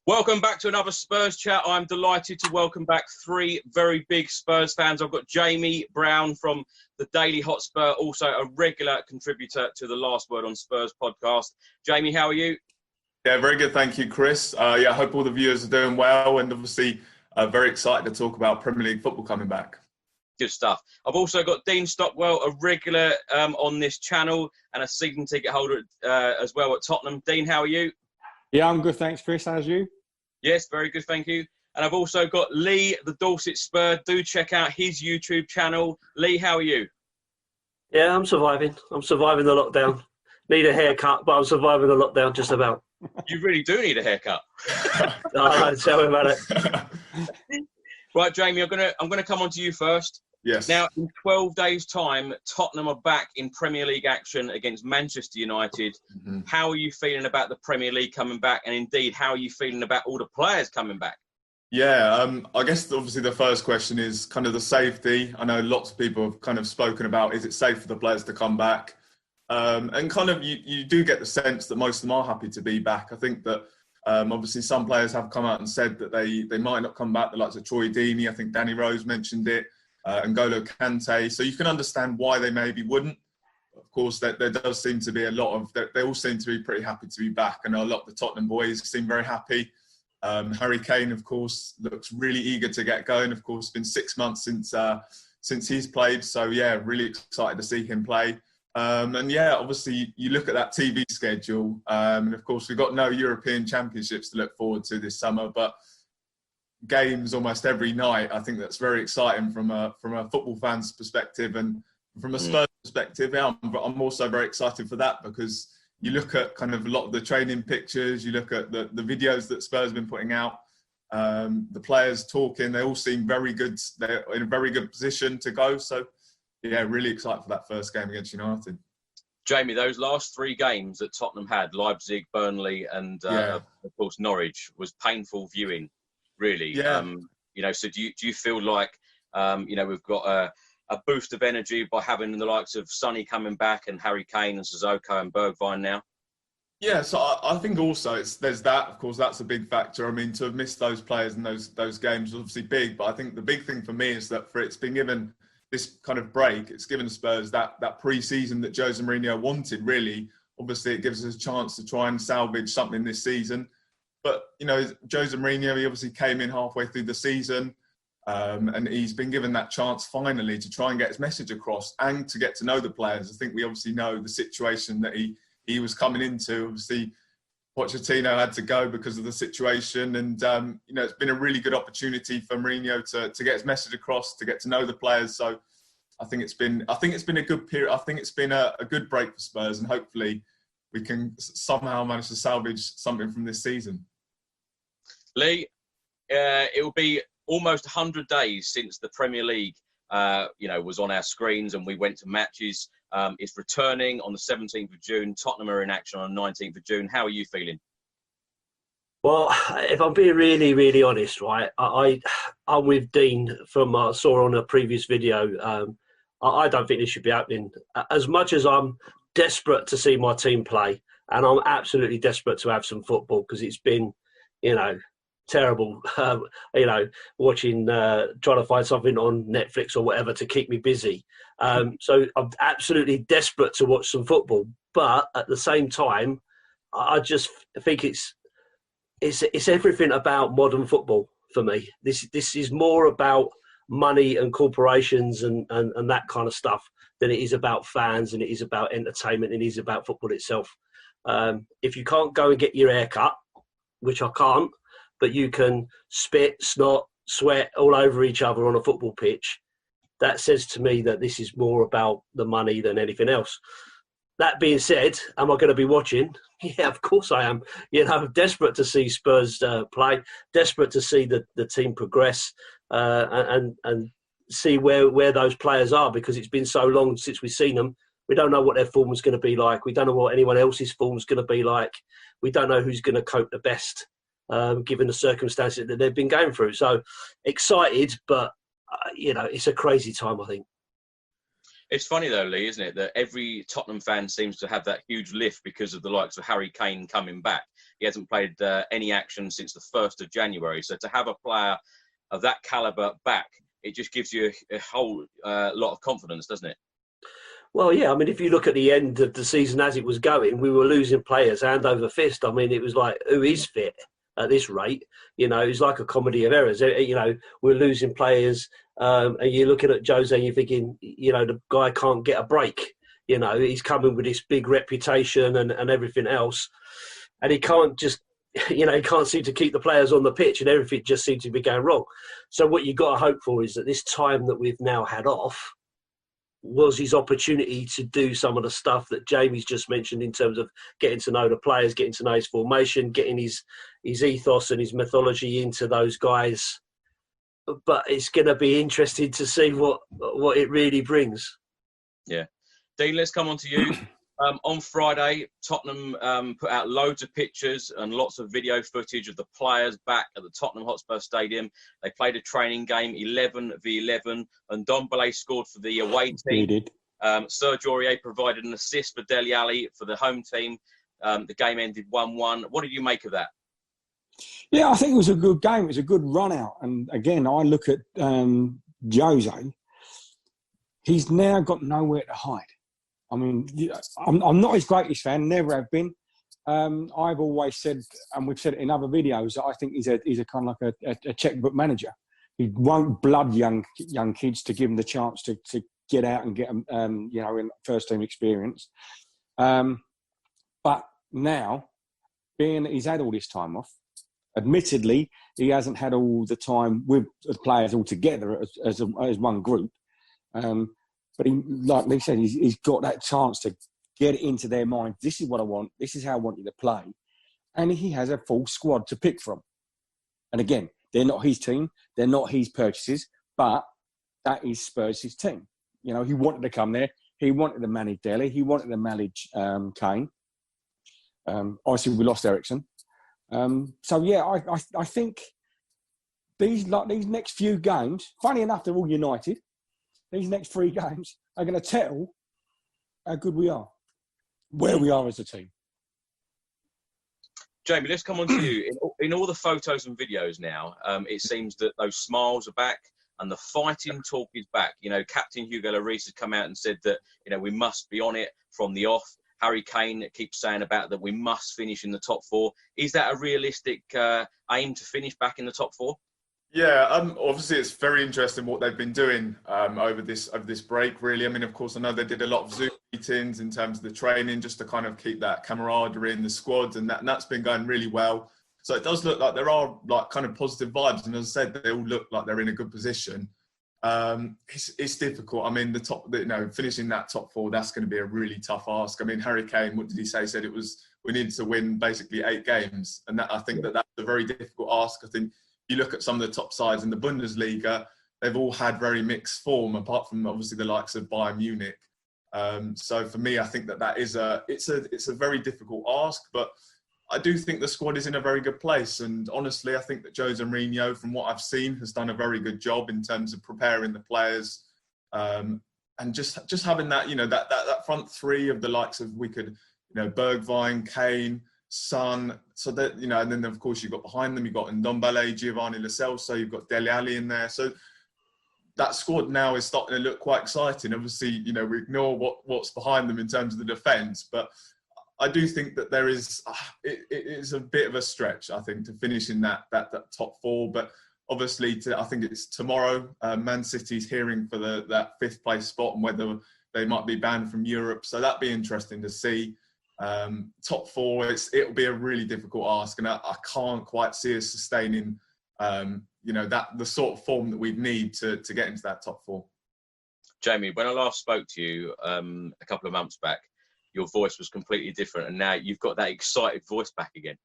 Welcome back to another Spurs chat. I'm delighted to welcome back three very big Spurs fans. I've got Jamie Brown from the Daily Hotspur, also a regular contributor to the Last Word on Spurs podcast. Jamie, how are you? Yeah, very good. Thank you, Chris. I hope all the viewers are doing well, and obviously very excited to talk about Premier League football coming back. Good stuff. I've also got Dean Stockwell, a regular on this channel and a season ticket holder as well at Tottenham. Dean, how are you? Yeah, I'm good. Thanks, Chris. How's you? Yes, very good, thank you. And I've also got Lee, the Dorset Spur. Do check out his YouTube channel. Lee, how are you? Yeah, I'm surviving. I'm surviving the lockdown. Need a haircut, but I'm surviving the lockdown just about. You really do need a haircut. Tell me about it. Right, Jamie, I'm gonna come on to you first. Yes. Now, in 12 days' time, Tottenham are back in Premier League action against Manchester United. Mm-hmm. How are you feeling about the Premier League coming back? And indeed, how are you feeling about all the players coming back? Yeah, I guess obviously the first question is kind of the safety. I know lots of people have kind of spoken about, is it safe for the players to come back? And kind of you do get the sense that most of them are happy to be back. I think that obviously some players have come out and said that they might not come back, the likes of Troy Deeney. I think Danny Rose mentioned it. N'Golo Kante, so you can understand why they maybe wouldn't. Of course, there does seem to be a lot of, they all seem to be pretty happy to be back, and a lot of the Tottenham boys seem very happy. Harry Kane, of course, looks really eager to get going. Of course, it's been 6 months since he's played, so yeah, really excited to see him play. And yeah, obviously you look at that TV schedule, and of course we've got no European Championships to look forward to this summer, but games almost every night. I think that's very exciting from a football fan's perspective, and from a Spurs perspective. Yeah, I'm also very excited for that, because you look at kind of a lot of the training pictures, you look at the videos that Spurs have been putting out, the players talking, they all seem very good. They're in a very good position to go. So yeah, really excited for that first game against United. Jamie, those last three games that Tottenham had, Leipzig, Burnley and of course Norwich, was painful viewing. Really, yeah. So do you feel like, we've got a boost of energy by having the likes of Sonny coming back and Harry Kane and Sissoko and Bergwijn now? Yeah, so I think also there's that. Of course, that's a big factor. I mean, to have missed those players in those games was obviously big. But I think the big thing for me is that it's been given this kind of break. It's given Spurs that pre-season that Jose Mourinho wanted. Really, obviously, it gives us a chance to try and salvage something this season. But, Jose Mourinho, he obviously came in halfway through the season, and he's been given that chance finally to try and get his message across and to get to know the players. I think we obviously know the situation that he was coming into. Obviously, Pochettino had to go because of the situation, and, it's been a really good opportunity for Mourinho to get his message across, to get to know the players. So I think it's been a good period. I think it's been a good break for Spurs, and hopefully we can somehow manage to salvage something from this season. Lee, it will be almost 100 days since the Premier League, was on our screens and we went to matches. It's returning on the 17th of June. Tottenham are in action on the 19th of June. How are you feeling? Well, if I'm being really, really honest, right, I'm with Dean from I saw on a previous video. I don't think this should be happening. As much as I'm desperate to see my team play, and I'm absolutely desperate to have some football, because it's been, terrible, watching, trying to find something on Netflix or whatever to keep me busy. So I'm absolutely desperate to watch some football. But at the same time, I just think it's everything about modern football for me. This is more about money and corporations and that kind of stuff than it is about fans, and it is about entertainment, and it is about football itself. If you can't go and get your hair cut, which I can't, but you can spit, snot, sweat all over each other on a football pitch, that says to me that this is more about the money than anything else. That being said, am I going to be watching? Yeah, of course I am. Desperate to see Spurs play, desperate to see the team progress, and see where those players are, because it's been so long since we've seen them. We don't know what their form is going to be like. We don't know what anyone else's form is going to be like. We don't know who's going to cope the best, given the circumstances that they've been going through. So excited, but, it's a crazy time, I think. It's funny though, Lee, isn't it, that every Tottenham fan seems to have that huge lift because of the likes of Harry Kane coming back. He hasn't played any action since the 1st of January. So to have a player of that calibre back, it just gives you a whole lot of confidence, doesn't it? Well, yeah. I mean, if you look at the end of the season as it was going, we were losing players hand over fist. I mean, it was like, who is fit at this rate? You know, it's like a comedy of errors. You know, we're losing players, and you're looking at Jose and you're thinking, you know, the guy can't get a break. You know, he's coming with this big reputation and everything else, and he can't just, you know, he can't seem to keep the players on the pitch, and everything just seems to be going wrong. So what you've got to hope for is that this time that we've now had off was his opportunity to do some of the stuff that Jamie's just mentioned in terms of getting to know the players, getting to know his formation, getting his ethos and his mythology into those guys. But it's going to be interesting to see what it really brings. Yeah. Dean, let's come on to you. On Friday, Tottenham put out loads of pictures and lots of video footage of the players back at the Tottenham Hotspur Stadium. They played a training game, 11v11, and Ndombele scored for the away team. Serge Aurier provided an assist for Dele Alli for the home team. The game ended 1-1. What did you make of that? Yeah, I think it was a good game. It was a good run out. And again, I look at Jose. He's now got nowhere to hide. I mean, I'm not his greatest fan, never have been. I've always said, and we've said it in other videos, that I think he's a kind of like a checkbook manager. He won't blood young kids to give them the chance to get out and get them, you know, in first team experience. But now, being that he's had all this time off, admittedly, he hasn't had all the time with the players all together as one group. But he, like Lee said, he's got that chance to get it into their mind. This is what I want. This is how I want you to play. And he has a full squad to pick from. And again, they're not his team. They're not his purchases. But that is Spurs' team. You know, he wanted to come there. He wanted to manage Dele. He wanted to manage Kane. Obviously, we lost Eriksen. So, yeah, I think these next few games, funny enough, they're all United. These next 3 games are going to tell how good we are, where we are as a team. Jamie, let's come on to you. In all the photos and videos now, it seems that those smiles are back and the fighting talk is back. You know, Captain Hugo Lloris has come out and said that, you know, we must be on it from the off. Harry Kane keeps saying about that we must finish in the top 4. Is that a realistic aim to finish back in the top 4? Yeah, obviously it's very interesting what they've been doing over this break, really. I mean, of course, I know they did a lot of Zoom meetings in terms of the training just to kind of keep that camaraderie in the squad, and that's been going really well. So it does look like there are like kind of positive vibes, and as I said, they all look like they're in a good position. It's difficult. I mean, finishing that top 4, that's going to be a really tough ask. I mean, Harry Kane, what did he say? He said we needed to win basically 8 games, and I think that's a very difficult ask. I think you look at some of the top sides in the Bundesliga, they've all had very mixed form, apart from obviously the likes of Bayern Munich. So for me, I think that is it's a very difficult ask, but I do think the squad is in a very good place. And honestly, I think that Jose Mourinho, from what I've seen, has done a very good job in terms of preparing the players, and just having that, you know, that front 3 of the likes of Bergwijn, Kane, Son, so that, you know, and then of course you've got behind them, you've got Ndombele, Giovanni Lo Celso, you've got Dele Alli in there. So that squad now is starting to look quite exciting. Obviously, you know, we ignore what's behind them in terms of the defence, but I do think that there is it is a bit of a stretch, I think, to finish in that top 4. But obviously, I think it's tomorrow. Man City's hearing for that 5th place spot and whether they might be banned from Europe. So that'd be interesting to see. Top 4, it'll be a really difficult ask, and I can't quite see us sustaining, the sort of form that we'd need to get into that top 4. Jamie, when I last spoke to you a couple of months back, your voice was completely different, and now you've got that excited voice back again.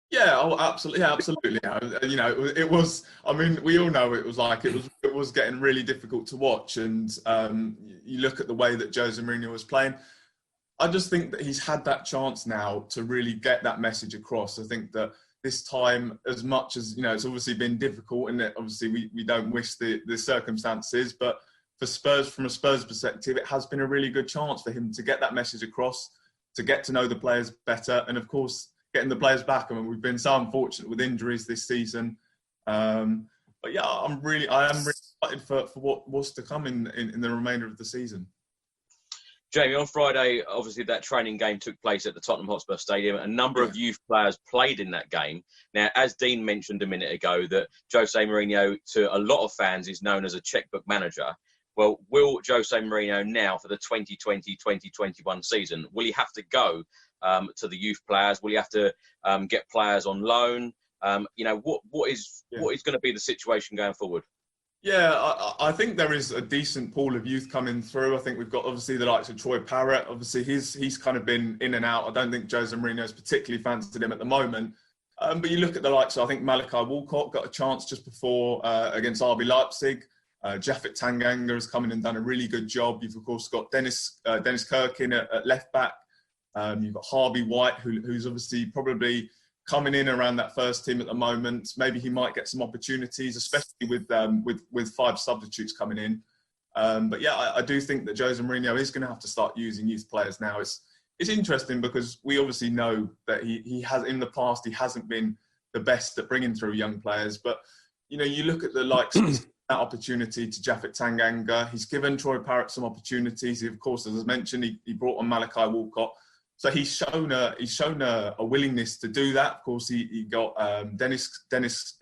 Yeah, absolutely. You know, it was. I mean, we all know it was getting really difficult to watch, and you look at the way that Jose Mourinho was playing. I just think that he's had that chance now to really get that message across. I think that this time, as much as, you know, it's obviously been difficult, and that obviously we don't wish the circumstances, but for Spurs, from a Spurs perspective, it has been a really good chance for him to get that message across, to get to know the players better, and of course, getting the players back. I mean, we've been so unfortunate with injuries this season. But yeah, I am really excited for what's to come in the remainder of the season. Jamie, on Friday, obviously that training game took place at the Tottenham Hotspur Stadium. A number of youth players played in that game. Now, as Dean mentioned a minute ago, that Jose Mourinho, to a lot of fans, is known as a checkbook manager. Well, will Jose Mourinho now, for the 2020-2021 season, will he have to go to the youth players? Will he have to get players on loan? What is going to be the situation going forward? Yeah, I think there is a decent pool of youth coming through. I think we've got obviously the likes of Troy Parrott. Obviously, he's kind of been in and out. I don't think Jose Mourinho's particularly fancied him at the moment. But you look at the likes of, I think Malachi Walcott got a chance just before against RB Leipzig. Japhet Tanganga has come in and done a really good job. You've, of course, got Dennis Kirkin at left back. You've got Harvey White, who's obviously probably coming in around that first team at the moment. Maybe he might get some opportunities, especially with 5 substitutes coming in. But yeah, I do think that Jose Mourinho is going to have to start using youth players now. It's interesting because we obviously know that he has, in the past, he hasn't been the best at bringing through young players. But you know, you look at the likes of that opportunity to Japhet Tanganga. He's given Troy Parrott some opportunities. He, of course, as I mentioned, he brought on Malachi Walcott. So he's shown a willingness to do that. Of course, he got Dennis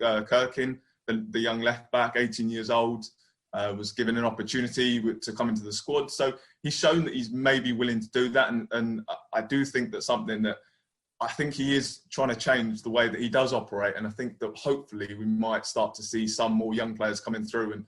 Kirkin, the young left back, 18 years old, was given an opportunity to come into the squad. So he's shown that he's maybe willing to do that. And I do think that's something that I think he is trying to change the way that he does operate. And I think that hopefully we might start to see some more young players coming through. And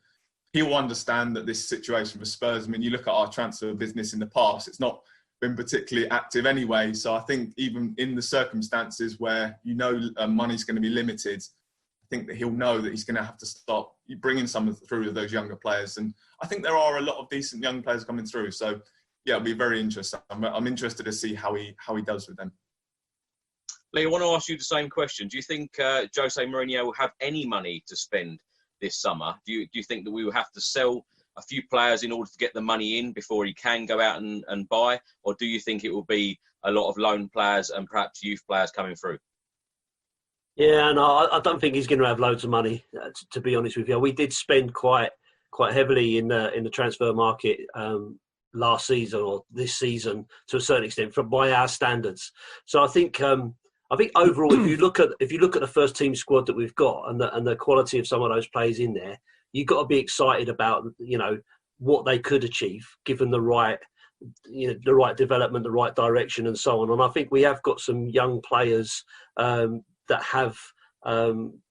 he'll understand that this situation for Spurs, I mean, you look at our transfer business in the past, it's not been particularly active anyway. So I think even in the circumstances where money's going to be limited, I think that he'll know that he's going to have to start bringing some through of those younger players. And I think there are a lot of decent young players coming through. So yeah, it'll be very interesting. I'm interested to see how he does with them. Lee, I want to ask you the same question. Do you think Jose Mourinho will have any money to spend this summer? Do you think that we will have to sell a few players in order to get the money in before he can go out and buy? Or do you think it will be a lot of loan players and perhaps youth players coming through? Yeah, no, I don't think he's going to have loads of money, to be honest with you. We did spend quite heavily in the transfer market last season or this season to a certain extent by our standards. So I think overall, if you look at the first team squad that we've got and the quality of some of those players in there, you've got to be excited about, you know, what they could achieve given the right development, the right direction, and so on. And I think we have got some young players that have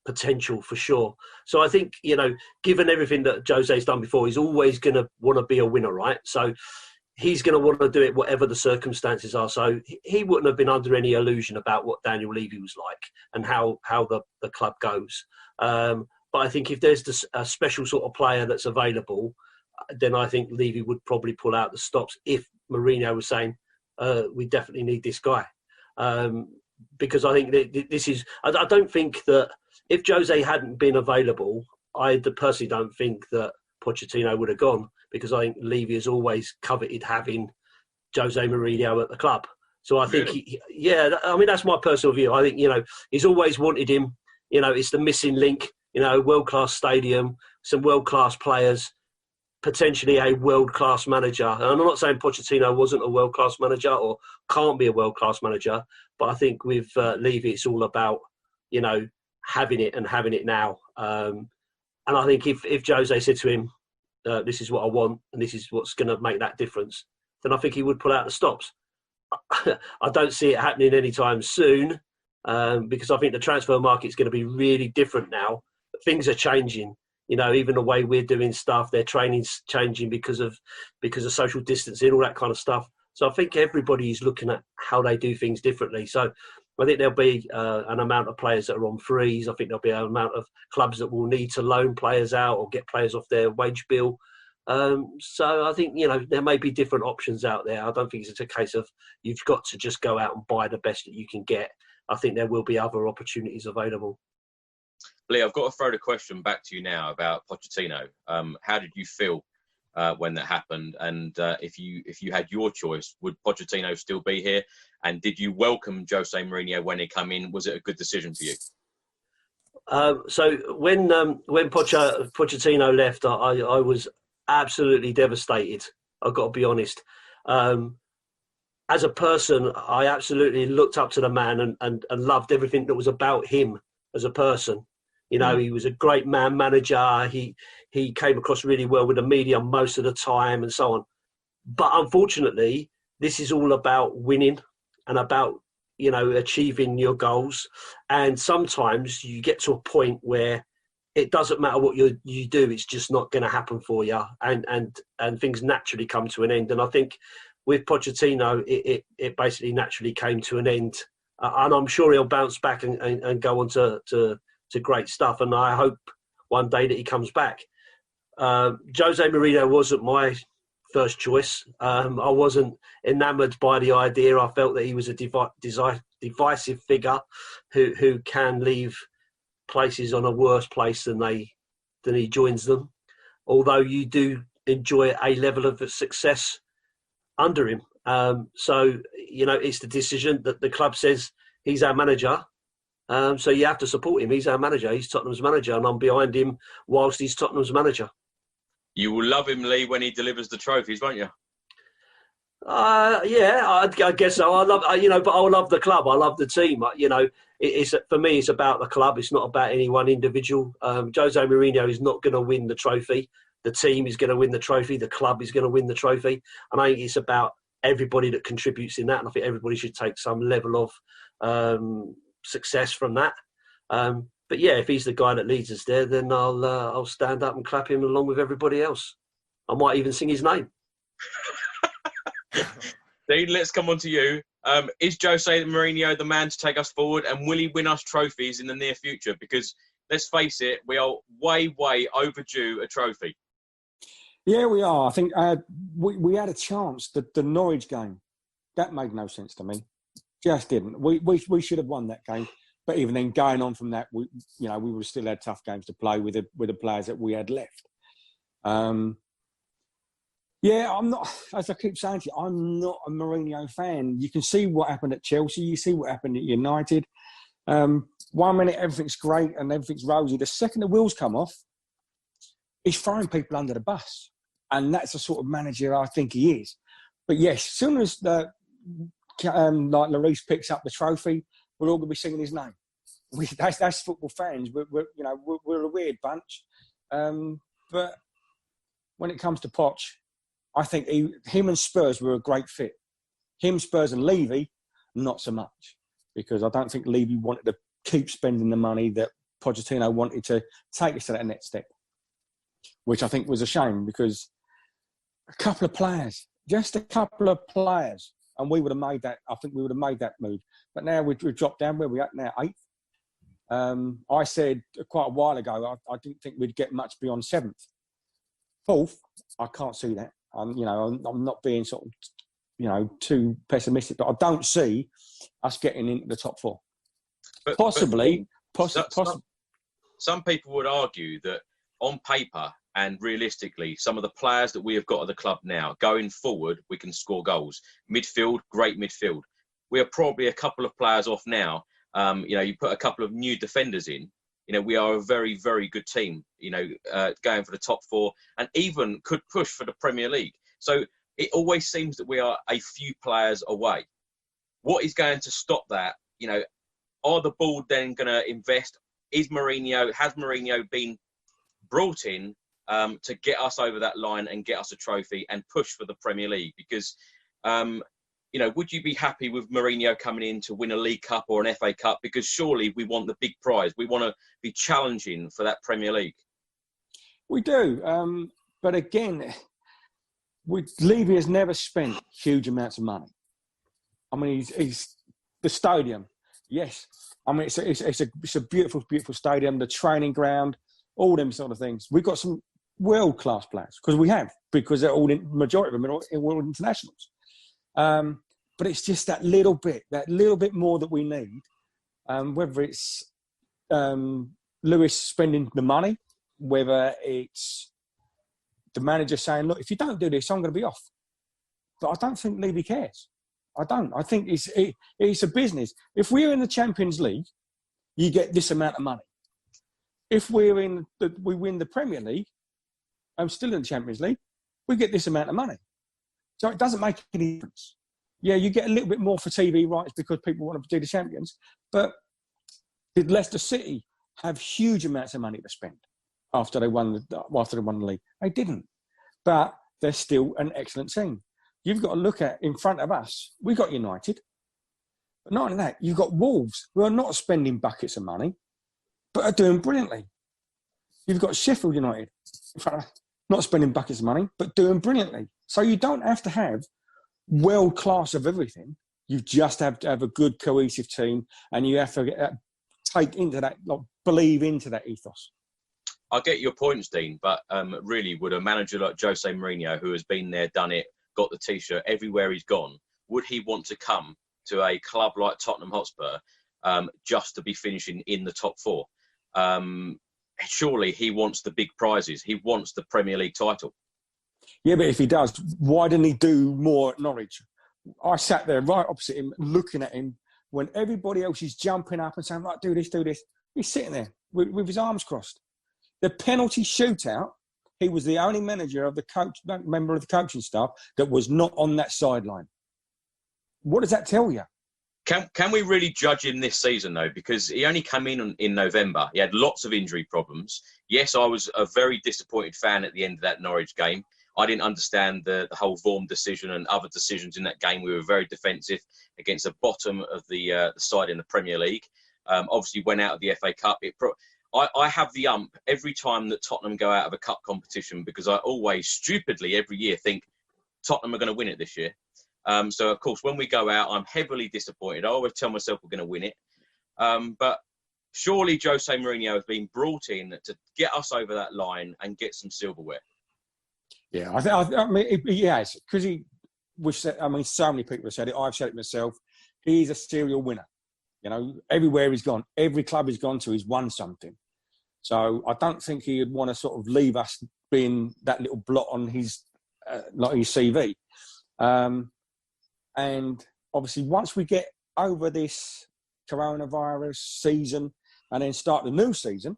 potential for sure. So I think, you know, given everything that Jose's done before, he's always going to want to be a winner, right? So he's going to want to do it whatever the circumstances are. So he wouldn't have been under any illusion about what Daniel Levy was like and how the club goes. But I think if there's a special sort of player that's available, then I think Levy would probably pull out the stops if Mourinho was saying, we definitely need this guy. Because I think this is... I don't think that if Jose hadn't been available, I personally don't think that Pochettino would have gone, because I think Levy has always coveted having Jose Mourinho at the club. So I think, I mean, that's my personal view. I think, you know, he's always wanted him. You know, it's the missing link. You know, world-class stadium, some world-class players, potentially a world-class manager. And I'm not saying Pochettino wasn't a world-class manager or can't be a world-class manager, but I think with Levy, it's all about, you know, having it and having it now. And I think if Jose said to him, this is what I want and this is what's going to make that difference, then I think he would pull out the stops. I don't see it happening anytime soon because I think the transfer market's going to be really different now. Things are changing, you know, even the way we're doing stuff, their training's changing because of social distancing, all that kind of stuff. So I think everybody is looking at how they do things differently. So I think there'll be an amount of players that are on freeze. I think there'll be an amount of clubs that will need to loan players out or get players off their wage bill. So I think, you know, there may be different options out there. I don't think it's a case of you've got to just go out and buy the best that you can get. I think there will be other opportunities available. Lee, I've got to throw the question back to you now about Pochettino. How did you feel when that happened. And if you had your choice, would Pochettino still be here? And did you welcome Jose Mourinho when he came in? Was it a good decision for you? So when Pochettino left, I was absolutely devastated. I've got to be honest. As a person, I absolutely looked up to the man and loved everything that was about him as a person. You know, he was a great manager. He came across really well with the media most of the time and so on. But unfortunately, this is all about winning and about, you know, achieving your goals. And sometimes you get to a point where it doesn't matter what you do, it's just not going to happen for you. And things naturally come to an end. And I think with Pochettino, it basically naturally came to an end. And I'm sure he'll bounce back and go on to great stuff. And I hope one day that he comes back. Jose Mourinho wasn't my first choice. I wasn't enamoured by the idea. I felt that he was a divisive figure who can leave places on a worse place than he joins them. Although you do enjoy a level of success under him. So, you know, it's the decision that the club says he's our manager. So you have to support him. He's our manager. He's Tottenham's manager, and I'm behind him whilst he's Tottenham's manager. You will love him, Lee, when he delivers the trophies, won't you? Yeah, I guess so. I love, but I love the club. I love the team. You know, it's for me, it's about the club. It's not about any one individual. Jose Mourinho is not going to win the trophy. The team is going to win the trophy. The club is going to win the trophy. And I think it's about everybody that contributes in that. And I think everybody should take some level of success from that. But yeah, if he's the guy that leads us there, then I'll stand up and clap him along with everybody else. I might even sing his name. Dean, let's come on to you. Is Jose Mourinho the man to take us forward, and will he win us trophies in the near future? Because let's face it, we are way overdue a trophy. Yeah, we are. I think we had a chance. The Norwich game, that made no sense to me. Just didn't. We should have won that game. But even then, going on from that, we would still had tough games to play with the players that we had left. Yeah, I'm not. As I keep saying to you, I'm not a Mourinho fan. You can see what happened at Chelsea. You see what happened at United. 1 minute everything's great and everything's rosy. The second the wheels come off, he's throwing people under the bus, and that's the sort of manager I think he is. But yes, as soon as like Lloris picks up the trophy, we're all going to be singing his name. That's football fans. We're a weird bunch. But when it comes to Poch, I think him and Spurs were a great fit. Him, Spurs and Levy, not so much. Because I don't think Levy wanted to keep spending the money that Pochettino wanted to take us to that next step. Which I think was a shame, because just a couple of players, and we would have made that. I think we would have made that move. But now we've dropped down. Where we're at now, 8th. I said quite a while ago I didn't think we'd get much beyond 7th. 4th, I can't see that. I'm not being sort of, too pessimistic, but I don't see us getting into the top 4. Possibly. Some people would argue that on paper and realistically, some of the players that we have got at the club now, going forward, we can score goals. Midfield, great midfield. We are probably a couple of players off now. You put a couple of new defenders in. We are a very, very good team, going for the top 4 and even could push for the Premier League. So it always seems that we are a few players away. What is going to stop that? Are the board then going to invest? Has Mourinho been brought in to get us over that line and get us a trophy and push for the Premier League? Because, would you be happy with Mourinho coming in to win a League Cup or an FA Cup? Because surely we want the big prize. We want to be challenging for that Premier League. We do. But again, Levy has never spent huge amounts of money. I mean, he's the stadium. Yes. I mean, it's a beautiful, beautiful stadium, the training ground, all them sort of things. We've got some world-class players because they're all majority of them are all internationals. But it's just that little bit more that we need. Whether it's Lewis spending the money, whether it's the manager saying, look, if you don't do this, I'm going to be off. But I don't think Levy cares. I don't. I think it's a business. If we're in the Champions League, you get this amount of money. If we win the Premier League, I'm still in the Champions League, we get this amount of money. So it doesn't make any difference. Yeah, you get a little bit more for TV rights because people want to be the champions, but did Leicester City have huge amounts of money to spend after they won the league? They didn't, but they're still an excellent team. You've got to look at in front of us. We got United, but not only that, you've got Wolves who are not spending buckets of money, but are doing brilliantly. You've got Sheffield United, in front of us, not spending buckets of money, but doing brilliantly. So you don't have to have world class of everything. You just have to have a good cohesive team, and you have to take into that, believe into that ethos. I get your points, Dean, but really, would a manager like Jose Mourinho, who has been there, done it, got the T-shirt everywhere he's gone, would he want to come to a club like Tottenham Hotspur just to be finishing in the top four? Surely he wants the big prizes. He wants the Premier League title. Yeah, but if he does, why didn't he do more at Norwich? I sat there right opposite him, looking at him when everybody else is jumping up and saying, right, do this, do this. He's sitting there with his arms crossed. The penalty shootout, he was the only member of the coaching staff that was not on that sideline. What does that tell you? Can we really judge him this season, though? Because he only came in November. He had lots of injury problems. Yes, I was a very disappointed fan at the end of that Norwich game. I didn't understand the whole Vaughan decision and other decisions in that game. We were very defensive against the bottom of the side in the Premier League. Obviously, went out of the FA Cup. I have the ump every time that Tottenham go out of a cup competition because I always stupidly every year think Tottenham are going to win it this year. So, of course, when we go out, I'm heavily disappointed. I always tell myself we're going to win it. But surely Jose Mourinho has been brought in to get us over that line and get some silverware. Yeah, I mean, he has. Because so many people have said it. I've said it myself. He's a serial winner. You know, everywhere he's gone, every club he's gone to, he's won something. So I don't think he would want to sort of leave us being that little blot on his CV. And obviously, once we get over this coronavirus season and then start the new season,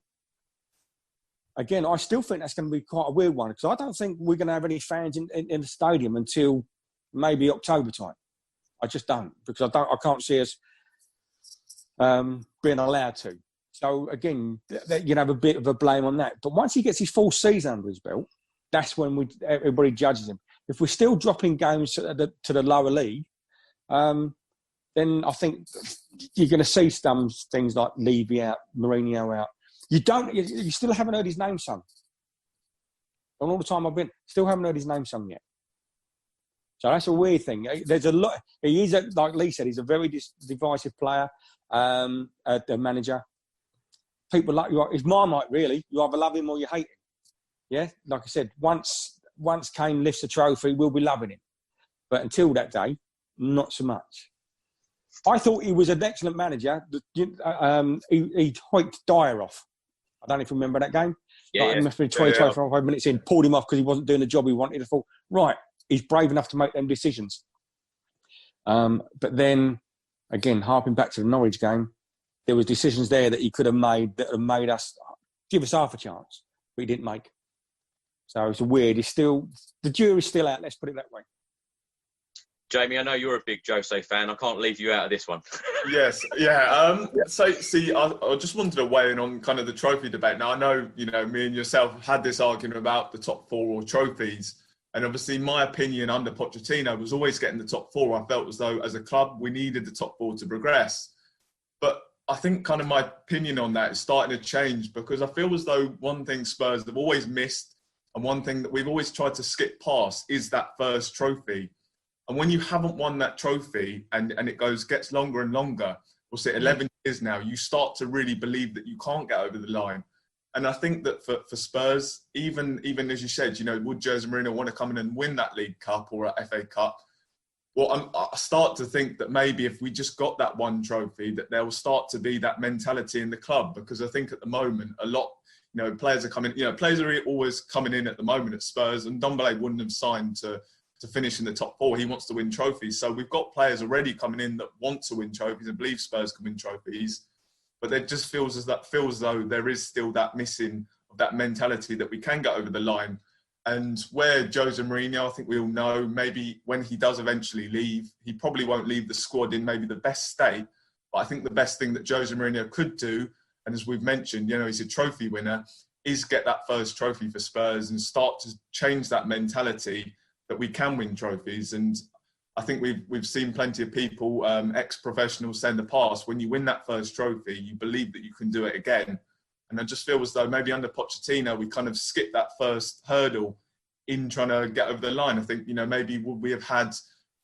again, I still think that's going to be quite a weird one because I don't think we're going to have any fans in the stadium until maybe October time. I just don't because I can't see us being allowed to. So again, you have a bit of a blame on that. But once he gets his full season under his belt, that's when everybody judges him. If we're still dropping games to the lower league, then I think you're going to see some things like Levy out, Mourinho out. You still haven't heard his name sung. And all the time I've been, still haven't heard his name sung yet. So that's a weird thing. There's a lot. He is, like Lee said, he's a very divisive player, the manager. People like you. It's Marmite, really. You either love him or you hate him. Yeah, like I said, once Kane lifts the trophy, we'll be loving him. But until that day, not so much. I thought he was an excellent manager. He hoiked Dyer off. I don't know if you remember that game. Yeah, He must have been 25 minutes in, pulled him off because he wasn't doing the job he wanted. I thought, right, he's brave enough to make them decisions. But then, again, harping back to the Norwich game, there was decisions there that he could have made that have made us give us half a chance, but he didn't make. So it's weird. The jury's still out. Let's put it that way. Jamie, I know you're a big Jose fan. I can't leave you out of this one. Yes, yeah. So, see, I just wanted to weigh in on kind of the trophy debate. Now, I know, me and yourself have had this argument about the top four or trophies. And obviously, my opinion under Pochettino was always getting the top four. I felt as though, as a club, we needed the top four to progress. But I think kind of my opinion on that is starting to change because I feel as though one thing Spurs have always missed and one thing that we've always tried to skip past is that first trophy. And when you haven't won that trophy and it gets longer and longer, we'll say 11 years now, you start to really believe that you can't get over the line. And I think that for Spurs, even as you said, would Jose Mourinho want to come in and win that League Cup or a FA Cup? Well, I start to think that maybe if we just got that one trophy, that there will start to be that mentality in the club. Because I think at the moment, a lot, You know, players are coming. You know, players are always coming in at the moment at Spurs, and Ndombele wouldn't have signed to finish in the top 4. He wants to win trophies. So we've got players already coming in that want to win trophies and believe Spurs can win trophies. But it just feels as though there is still that missing of that mentality that we can get over the line. And where Jose Mourinho, I think we all know, maybe when he does eventually leave, he probably won't leave the squad in maybe the best state. But I think the best thing that Jose Mourinho could do, and as we've mentioned, you know, he's a trophy winner, is get that first trophy for Spurs and start to change that mentality that we can win trophies. And I think we've seen plenty of people, ex-professionals, say in the past, when you win that first trophy, you believe that you can do it again. And I just feel as though maybe under Pochettino, we kind of skipped that first hurdle in trying to get over the line. I think, you know, maybe would we have had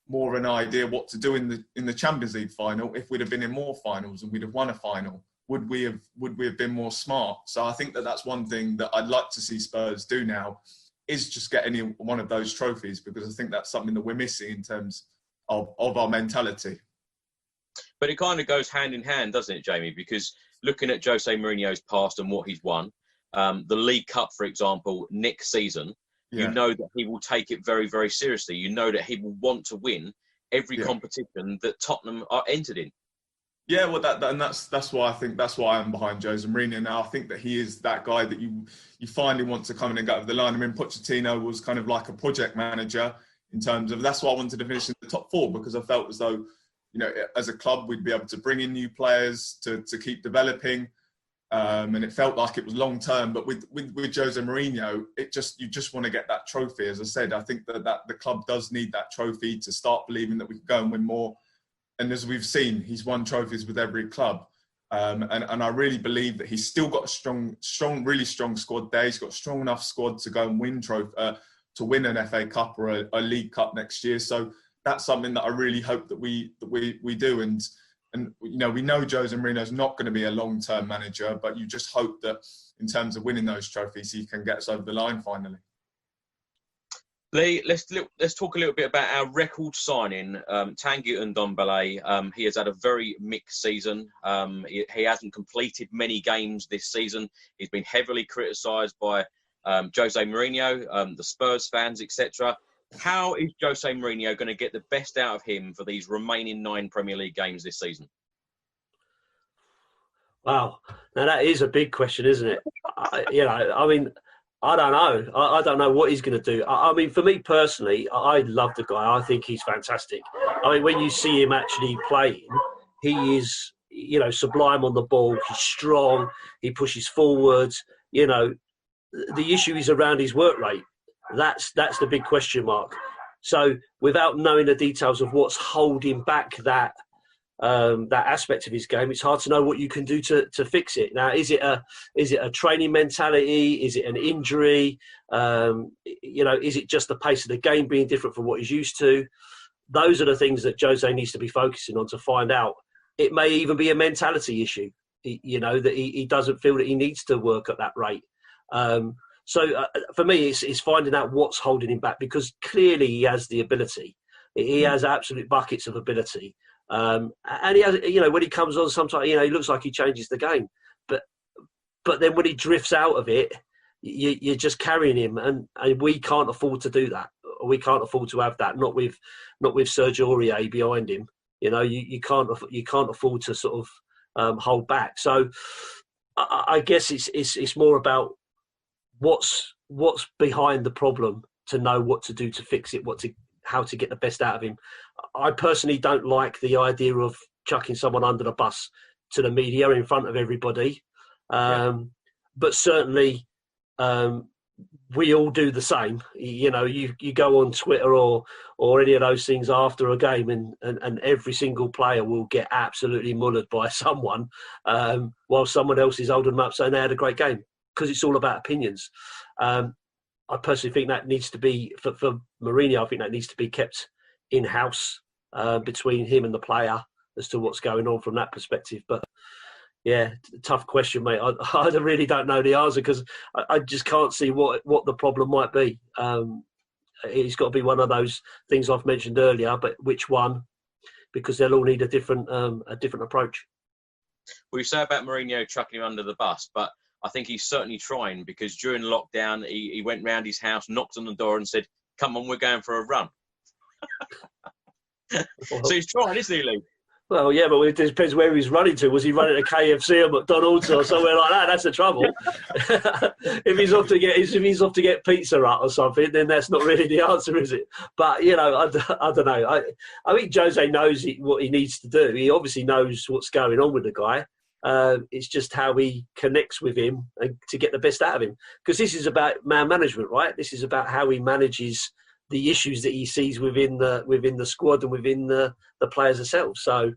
more of an idea what to do in the Champions League final if we'd have been in more finals and we'd have won a final? Would we have been more smart? So I think that's one thing that I'd like to see Spurs do now, is just get any one of those trophies, because I think that's something that we're missing in terms of our mentality. But it kind of goes hand in hand, doesn't it, Jamie? Because looking at Jose Mourinho's past and what he's won, the League Cup, for example, next season, you know that he will take it very, very seriously. You know that he will want to win every competition that Tottenham are entered in. Yeah, well, that's why I think that's why I'm behind Jose Mourinho now. I think that he is that guy that you finally want to come in and get over the line. I mean, Pochettino was kind of like a project manager in terms of, that's why I wanted to finish in the top 4, because I felt as though, you know, as a club, we'd be able to bring in new players to keep developing. And it felt like it was long term. But with Jose Mourinho, you just want to get that trophy. As I said, I think that the club does need that trophy to start believing that we can go and win more. And as we've seen, he's won trophies with every club. And I really believe that he's still got a really strong squad there. He's got a strong enough squad to go and win to win an FA Cup or a League Cup next year. So that's something that I really hope that we do. And you know, we know Jose Mourinho's not going to be a long-term manager, but you just hope that in terms of winning those trophies, he can get us over the line finally. Lee, let's talk a little bit about our record signing, Tanguy Ndombele. He has had a very mixed season. He hasn't completed many games this season. He's been heavily criticised by Jose Mourinho, the Spurs fans, etc. How is Jose Mourinho going to get the best out of him for these remaining 9 Premier League games this season? Wow, now that is a big question, isn't it? I mean, I don't know. I don't know what he's going to do. I mean, for me personally, I love the guy. I think he's fantastic. I mean, when you see him actually playing, he is, you know, sublime on the ball. He's strong. He pushes forwards. You know, the issue is around his work rate. That's the big question mark. So without knowing the details of what's holding back that aspect of his game, it's hard to know what you can do to fix it. Now, is it a training mentality? Is it an injury? You know, is it just the pace of the game being different from what he's used to? Those are the things that Jose needs to be focusing on to find out. It may even be a mentality issue, you know, that he doesn't feel that he needs to work at that rate. So for me, it's finding out what's holding him back, because clearly he has the ability. He has absolute buckets of ability. And he has, you know, when he comes on, sometimes, you know, he looks like he changes the game. But then when he drifts out of it, you're just carrying him. And we can't afford to do that. We can't afford to have that. Not with Sergio Aurier behind him. You know, you can't afford to sort of hold back. So I guess it's more about what's behind the problem, to know what to do to fix it, how to get the best out of him. I personally don't like the idea of chucking someone under the bus to the media in front of everybody. But certainly we all do the same. You know, you go on Twitter or any of those things after a game, and every single player will get absolutely mullered by someone while someone else is holding them up saying they had a great game, because it's all about opinions. I personally think that needs to be, for Mourinho, I think that needs to be kept in-house between him and the player as to what's going on from that perspective. But yeah, tough question, mate. I really don't know the answer, because I just can't see what the problem might be. It's got to be one of those things I've mentioned earlier, but which one? Because they'll all need a different approach. Well, you say about Mourinho chucking him under the bus, but I think he's certainly trying, because during lockdown, he went round his house, knocked on the door and said, come on, we're going for a run. So he's trying, isn't he, Lee? Well, yeah, but it depends where he's running to. Was he running to KFC or McDonald's or somewhere like that? That's the trouble. If he's off to get Pizza Hut or something, then that's not really the answer, is it? But I don't know. I think Jose knows what he needs to do. He obviously knows what's going on with the guy. It's just how he connects with him and to get the best out of him. Because this is about man management, right? This is about how he manages the issues that he sees within the squad and within the players themselves. So,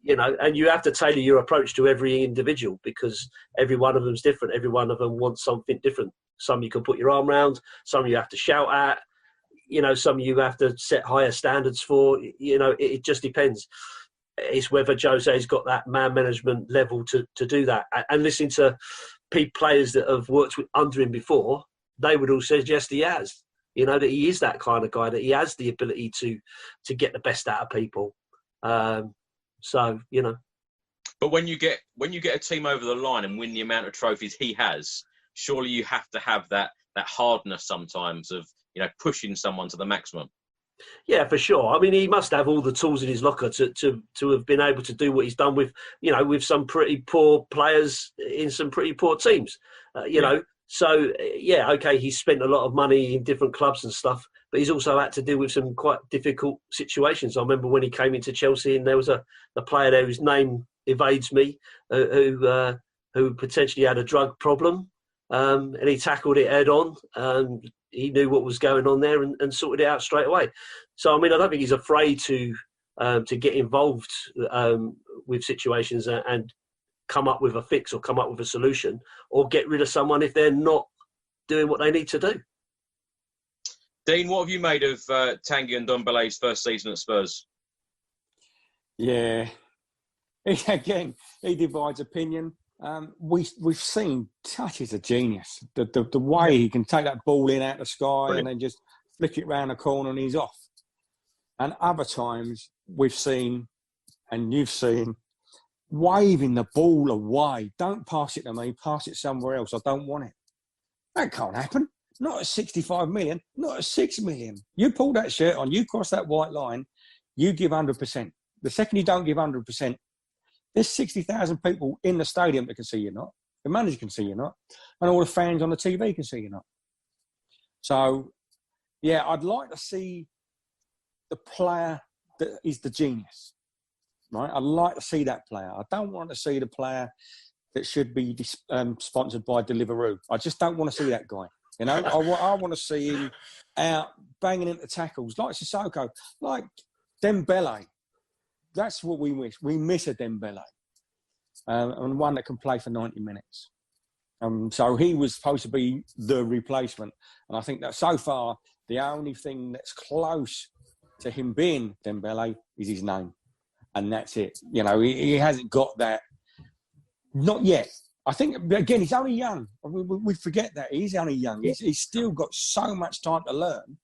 and you have to tailor your approach to every individual, because every one of them's different. Every one of them wants something different. Some you can put your arm around, some you have to shout at, some you have to set higher standards for. It just depends. It's whether Jose's got that man management level to do that. And listening to players that have worked under him before, they would all suggest he has. That he is that kind of guy, that he has the ability to get the best out of people. But when you get a team over the line and win the amount of trophies he has, surely you have to have that hardness sometimes of pushing someone to the maximum. Yeah, for sure. I mean, he must have all the tools in his locker to have been able to do what he's done with some pretty poor players in some pretty poor teams. So, okay, he's spent a lot of money in different clubs and stuff, but he's also had to deal with some quite difficult situations. I remember when he came into Chelsea and there was a player there whose name evades me, who potentially had a drug problem, and he tackled it head on. He knew what was going on there and sorted it out straight away. So, I mean, I don't think he's afraid to get involved with situations and come up with a fix or come up with a solution or get rid of someone if they're not doing what they need to do. Dean, what have you made of Tanguy Ndombele's first season at Spurs? Yeah, he divides opinion. We've seen touches of genius. The way he can take that ball in out of the sky and then just flick it round the corner and he's off. And other times we've seen, and you've seen, waving the ball away. Don't pass it to me, pass it somewhere else. I don't want it. That can't happen. Not at 65 million, not at 6 million. You pull that shirt on, you cross that white line, you give 100%. The second you don't give 100%, there's 60,000 people in the stadium that can see you're not. The manager can see you're not. And all the fans on the TV can see you're not. So, yeah, I'd like to see the player that is the genius. Right, I'd like to see that player. I don't want to see the player that should be sponsored by Deliveroo. I just don't want to see that guy. I want to see him out banging into tackles like Sissoko, like Ndombele. That's what we wish. We miss a Ndombele, and one that can play for 90 minutes. So he was supposed to be the replacement, and I think that so far the only thing that's close to him being Ndombele is his name. And that's it. He hasn't got that. Not yet. I think, again, he's only young. We forget that. He's only young. He's still got so much time to learn.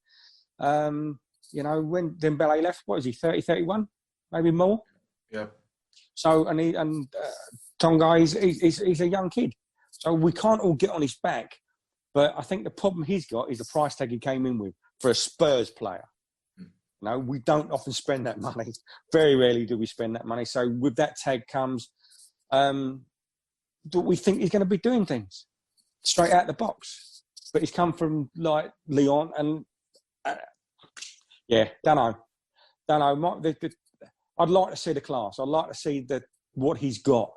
When Ndombele left, what is he, 30, 31? Maybe more? Yeah. So, and Tanguy, he's a young kid. So we can't all get on his back. But I think the problem he's got is the price tag he came in with for a Spurs player. No, we don't often spend that money. Very rarely do we spend that money. So with that tag comes, do we think he's going to be doing things straight out the box? But he's come from like Lyon, and don't know. I'd like to see the class. I'd like to see what he's got,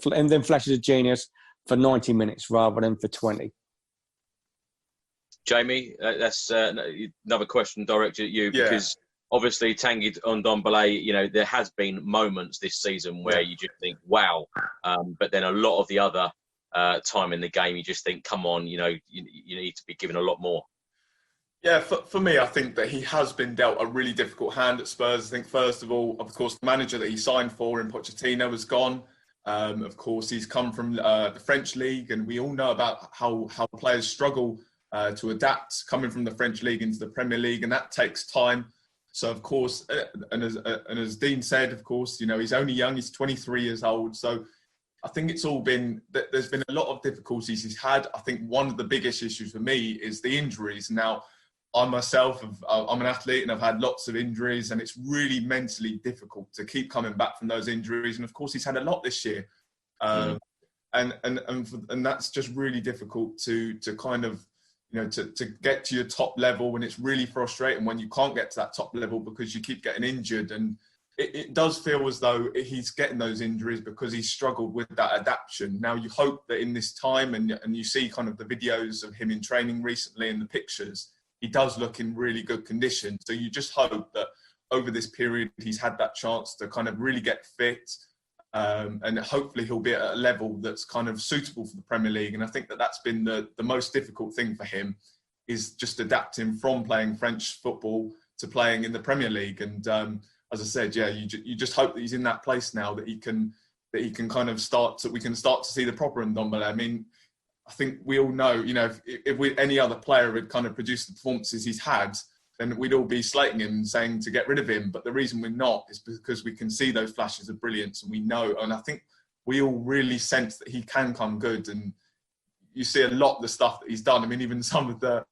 and then flashes of genius for 90 minutes rather than for 20. Jamie, that's another question directed at you, because obviously Tanguy Ndombele, there has been moments this season where you just think, wow, but then a lot of the other time in the game, you just think, come on, you need to be given a lot more. Yeah, for me, I think that he has been dealt a really difficult hand at Spurs. I think, first of all, of course, the manager that he signed for in Pochettino was gone. Of course, he's come from the French league, and we all know about how players struggle to adapt coming from the French league into the Premier League, and that takes time. So, of course, and as Dean said, of course, he's only young, he's 23 years old. So I think it's all been, there's been a lot of difficulties he's had. I think one of the biggest issues for me is the injuries. Now, I myself, I'm an athlete and I've had lots of injuries, and it's really mentally difficult to keep coming back from those injuries. And of course, he's had a lot this year. And that's just really difficult to kind of, you know, to get to your top level, when it's really frustrating when you can't get to that top level because you keep getting injured. And it does feel as though he's getting those injuries because he's struggled with that adaptation. Now, you hope that in this time, and you see kind of the videos of him in training recently and the pictures, he does look in really good condition. So you just hope that over this period, he's had that chance to kind of really get fit, and hopefully he'll be at a level that's kind of suitable for the Premier League. And I think that that's been the most difficult thing for him, is just adapting from playing French football to playing in the Premier League. And as I said, yeah, you just hope that he's in that place now, that he can kind of we can start to see the proper Ndombele. I mean, I think we all know, you know, if any other player had kind of produced the performances he's had, then we'd all be slating him and saying to get rid of him. But the reason we're not is because we can see those flashes of brilliance, and we know, and I think we all really sense that he can come good. And you see a lot of the stuff that he's done. I mean, even some of the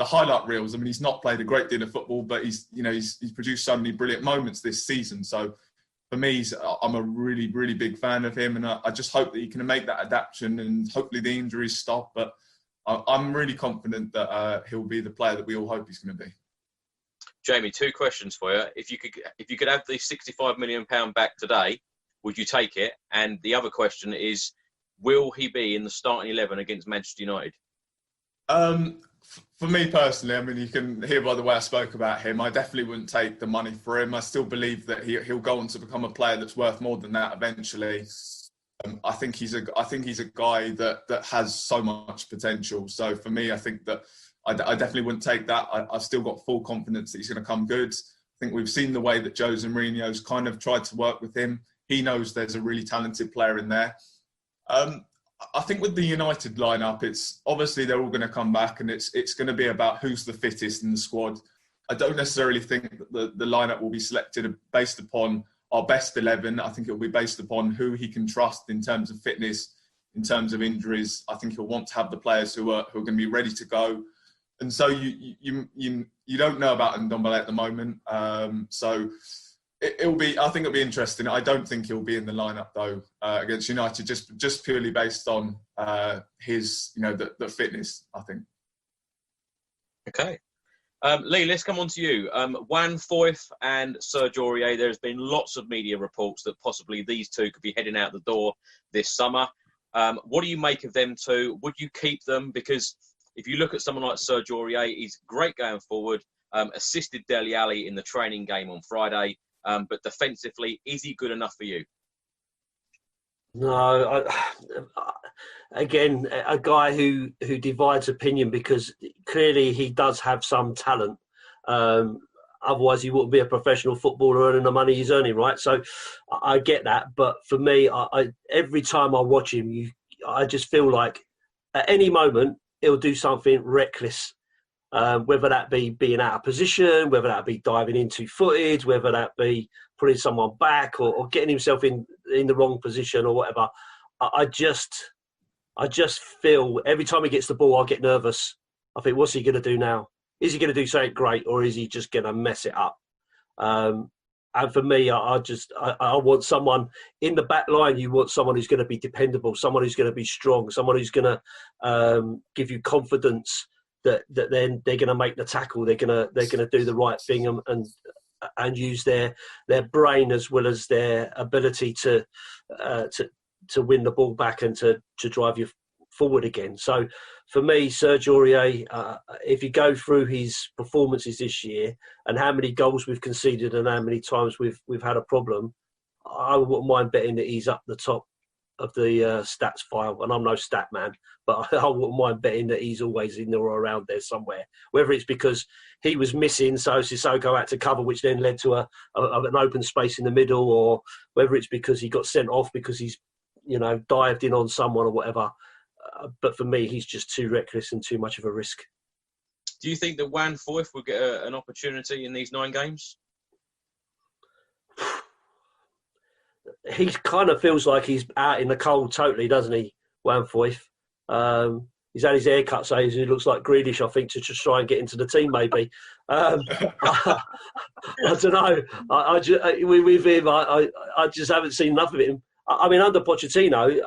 highlight reels. I mean, he's not played a great deal of football, but he's produced so many brilliant moments this season. So for me, I'm a really, really big fan of him, and I just hope that he can make that adaptation, and hopefully the injuries stop. But I'm really confident that he'll be the player that we all hope he's going to be. Jamie, 2 questions for you. If you could have the £65 million back today, would you take it? And the other question is, will he be in the starting 11 against Manchester United? For me personally, I mean, you can hear by the way I spoke about him, I definitely wouldn't take the money for him. I still believe that he'll go on to become a player that's worth more than that eventually. I think he's a guy that has so much potential. So for me, I think that I definitely wouldn't take that. I've still got full confidence that he's going to come good. I think we've seen the way that Jose Mourinho's kind of tried to work with him. He knows there's a really talented player in there. I think with the United lineup, it's obviously they're all going to come back, and it's going to be about who's the fittest in the squad. I don't necessarily think that the lineup will be selected based upon our best 11. I think it will be based upon who he can trust in terms of fitness, in terms of injuries. I think he'll want to have the players who are going to be ready to go. And so you don't know about Ndombele at the moment. So it'll be. I think it'll be interesting. I don't think he'll be in the lineup though against United, just purely based on his, the fitness, I think. Okay, Lee, let's come on to you. Juan Foyth and Serge Aurier. There's been lots of media reports that possibly these two could be heading out the door this summer. What do you make of them two? Would you keep them? Because if you look at someone like Serge Aurier, he's great going forward. Assisted Dele Alli in the training game on Friday. But defensively, is he good enough for you? No, again, a guy who divides opinion, because clearly he does have some talent. Otherwise, he wouldn't be a professional footballer earning the money he's earning, right? So I get that. But for me, every time I watch him, I just feel like at any moment he'll do something reckless. Whether that be being out of position, whether that be diving into footage, whether that be putting someone back or getting himself in the wrong position or whatever. I just feel every time he gets the ball, I get nervous. I think, what's he going to do now? Is he going to do something great, or is he just going to mess it up? And for me, I want someone in the back line. You want someone who's going to be dependable, someone who's going to be strong, someone who's going to give you confidence that then they're going to make the tackle, they're going to do the right thing and use their brain as well as their ability to win the ball back and to drive you forward again. So for me, Serge Aurier, if you go through his performances this year and how many goals we've conceded and how many times we've had a problem, I wouldn't mind betting that he's up the top of the stats file. And I'm no stat man, but I wouldn't mind betting that he's always in or around there somewhere. Whether it's because he was missing, so Sissoko had to cover, which then led to an open space in the middle, or whether it's because he got sent off because he's dived in on someone or whatever. But for me, he's just too reckless and too much of a risk. Do you think that Juan Foyth will get an opportunity in these 9 games? he kind of feels like he's out in the cold totally, doesn't he, Juan Foyth? He's had his haircut, so he looks like Grealish, I think, to just try and get into the team, maybe. I don't know. With him, I just haven't seen enough of him. I mean, under Pochettino,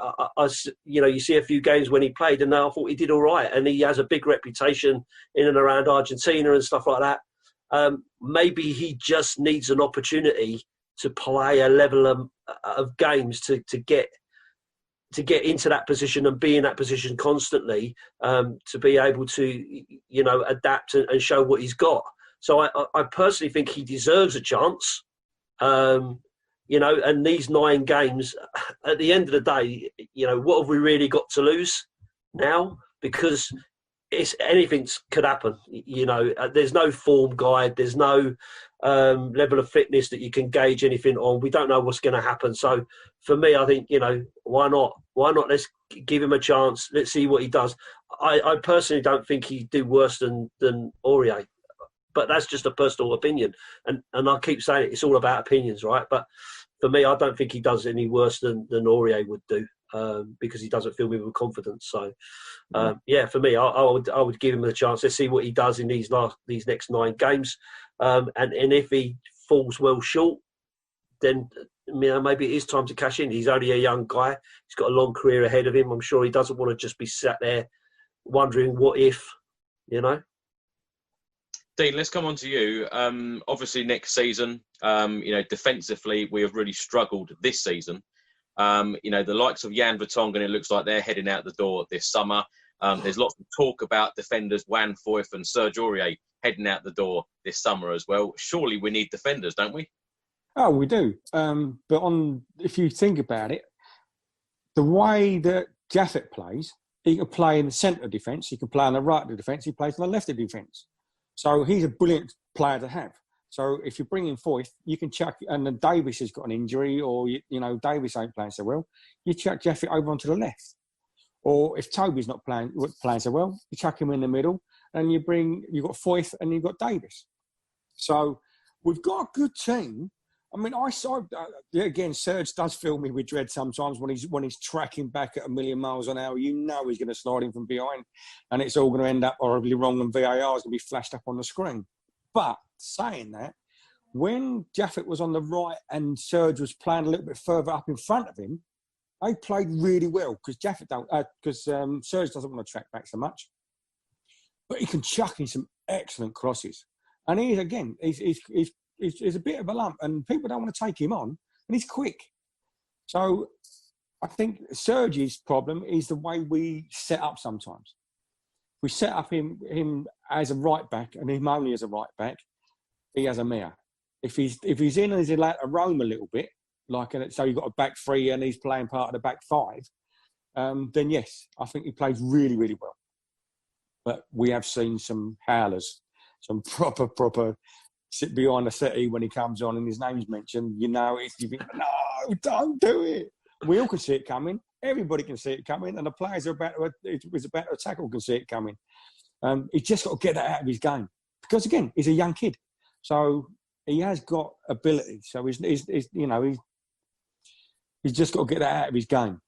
you see a few games when he played, and I thought he did all right. And he has a big reputation in and around Argentina and stuff like that. Maybe he just needs an opportunity to play a level of games to get into that position and be in that position constantly, to be able to, adapt and show what he's got. So I personally think he deserves a chance. And these 9 games, at the end of the day, what have we really got to lose now? Because anything could happen. There's no form guide. There's no level of fitness that you can gauge anything on. We don't know what's going to happen. So for me, I think, why not? Why not? Let's give him a chance. Let's see what he does. I personally don't think he'd do worse than Aurier. But that's just a personal opinion. And I keep saying it's all about opinions, right? But for me, I don't think he does any worse than Aurier would do, because he doesn't fill me with confidence. So, for me, I would give him a chance. Let's see what he does in these next 9 games. And if he falls well short, then maybe it is time to cash in. He's only a young guy. He's got a long career ahead of him. I'm sure he doesn't want to just be sat there wondering what if, Dean, let's come on to you. Obviously, next season, defensively, we have really struggled this season. The likes of Jan Vertonghen, it looks like they're heading out the door this summer. There's lots of talk about defenders, Juan Foyth and Serge Aurier, heading out the door this summer as well. Surely we need defenders, don't we? Oh, we do. But if you think about it, the way that Jaffet plays, he can play in the centre of defence, he can play on the right of defence, he plays on the left of defence. So he's a brilliant player to have. So if you bring in Foyth, you can chuck, and then Davis has got an injury, or Davis ain't playing so well, you chuck Jaffet over onto the left. Or if Toby's not playing so well, you chuck him in the middle, and you've got Foyth and you've got Davis. So we've got a good team. I mean, I saw again. Serge does fill me with dread sometimes when he's tracking back at 1,000,000 miles an hour. He's going to slide in from behind, and it's all going to end up horribly wrong, and VAR is going to be flashed up on the screen. But saying that, when Jaffet was on the right and Serge was playing a little bit further up in front of him, they played really well because Serge doesn't want to track back so much, but he can chuck in some excellent crosses, and he's a bit of a lump, and people don't want to take him on, and he's quick. So I think Serge's problem is the way we set up sometimes. We set up him as a right back, and him only as a right back, he has a mare. If he's in and he's allowed to roam a little bit, so you've got a back 3 and he's playing part of the back 5, then yes, I think he plays really, really well. But we have seen some howlers, some proper sit behind the settee when he comes on and his name's mentioned, you think, no, don't do it. We all can see it coming. Everybody can see it coming, and the players about to tackle can see it coming. He's just got to get that out of his game because, again, he's a young kid, so he has got ability. So he's just got to get that out of his game.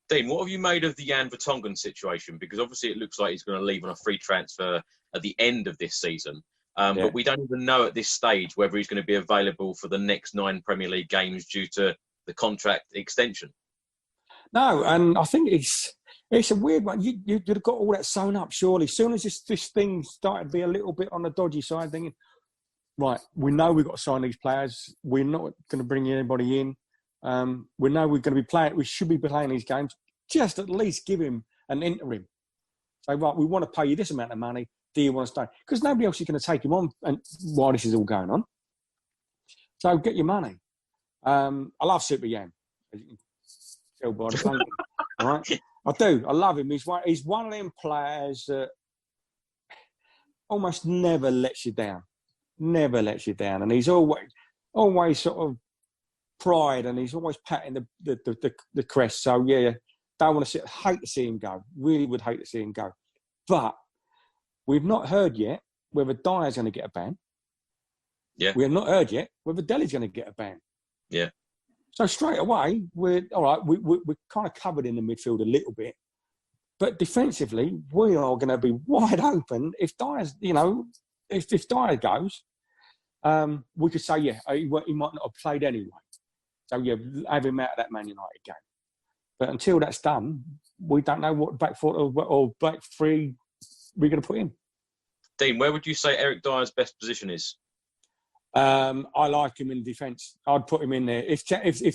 Dean, what have you made of the Jan Vertonghen situation? Because obviously it looks like he's going to leave on a free transfer at the end of this season. But we don't even know at this stage whether he's going to be available for the next 9 Premier League games due to the contract extension. No, and I think it's a weird one. You'd have got all that sewn up, surely. As soon as this thing started to be a little bit on the dodgy side, thinking, right, we know we've got to sign these players. We're not going to bring anybody in. We know we're going to be playing. We should be playing these games. Just at least give him an interim. Say, right, we want to pay you this amount of money. Do you want to stay? Because nobody else is going to take him on while this is all going on. So get your money. I love Super Jan. As you can tell by the painting, all right? I do. I love him. He's one of them players that almost never lets you down. Never lets you down. And he's always sort of pride, and he's always patting the crest. So, yeah, don't want to hate to see him go. Really would hate to see him go. But we've not heard yet whether Dyer's going to get a ban. Yeah. We have not heard yet whether Dele's going to get a ban. Yeah. So straight away, we're all right. We're kind of covered in the midfield a little bit, but defensively, we are going to be wide open. If Dyer's, if Dyer goes, we could say, yeah, he might not have played anyway. So yeah, have him out of that Man United game. But until that's done, we don't know what back four or back three we're going to put in. Dean, where would you say Eric Dyer's best position is? I like him in defence. I'd put him in there. If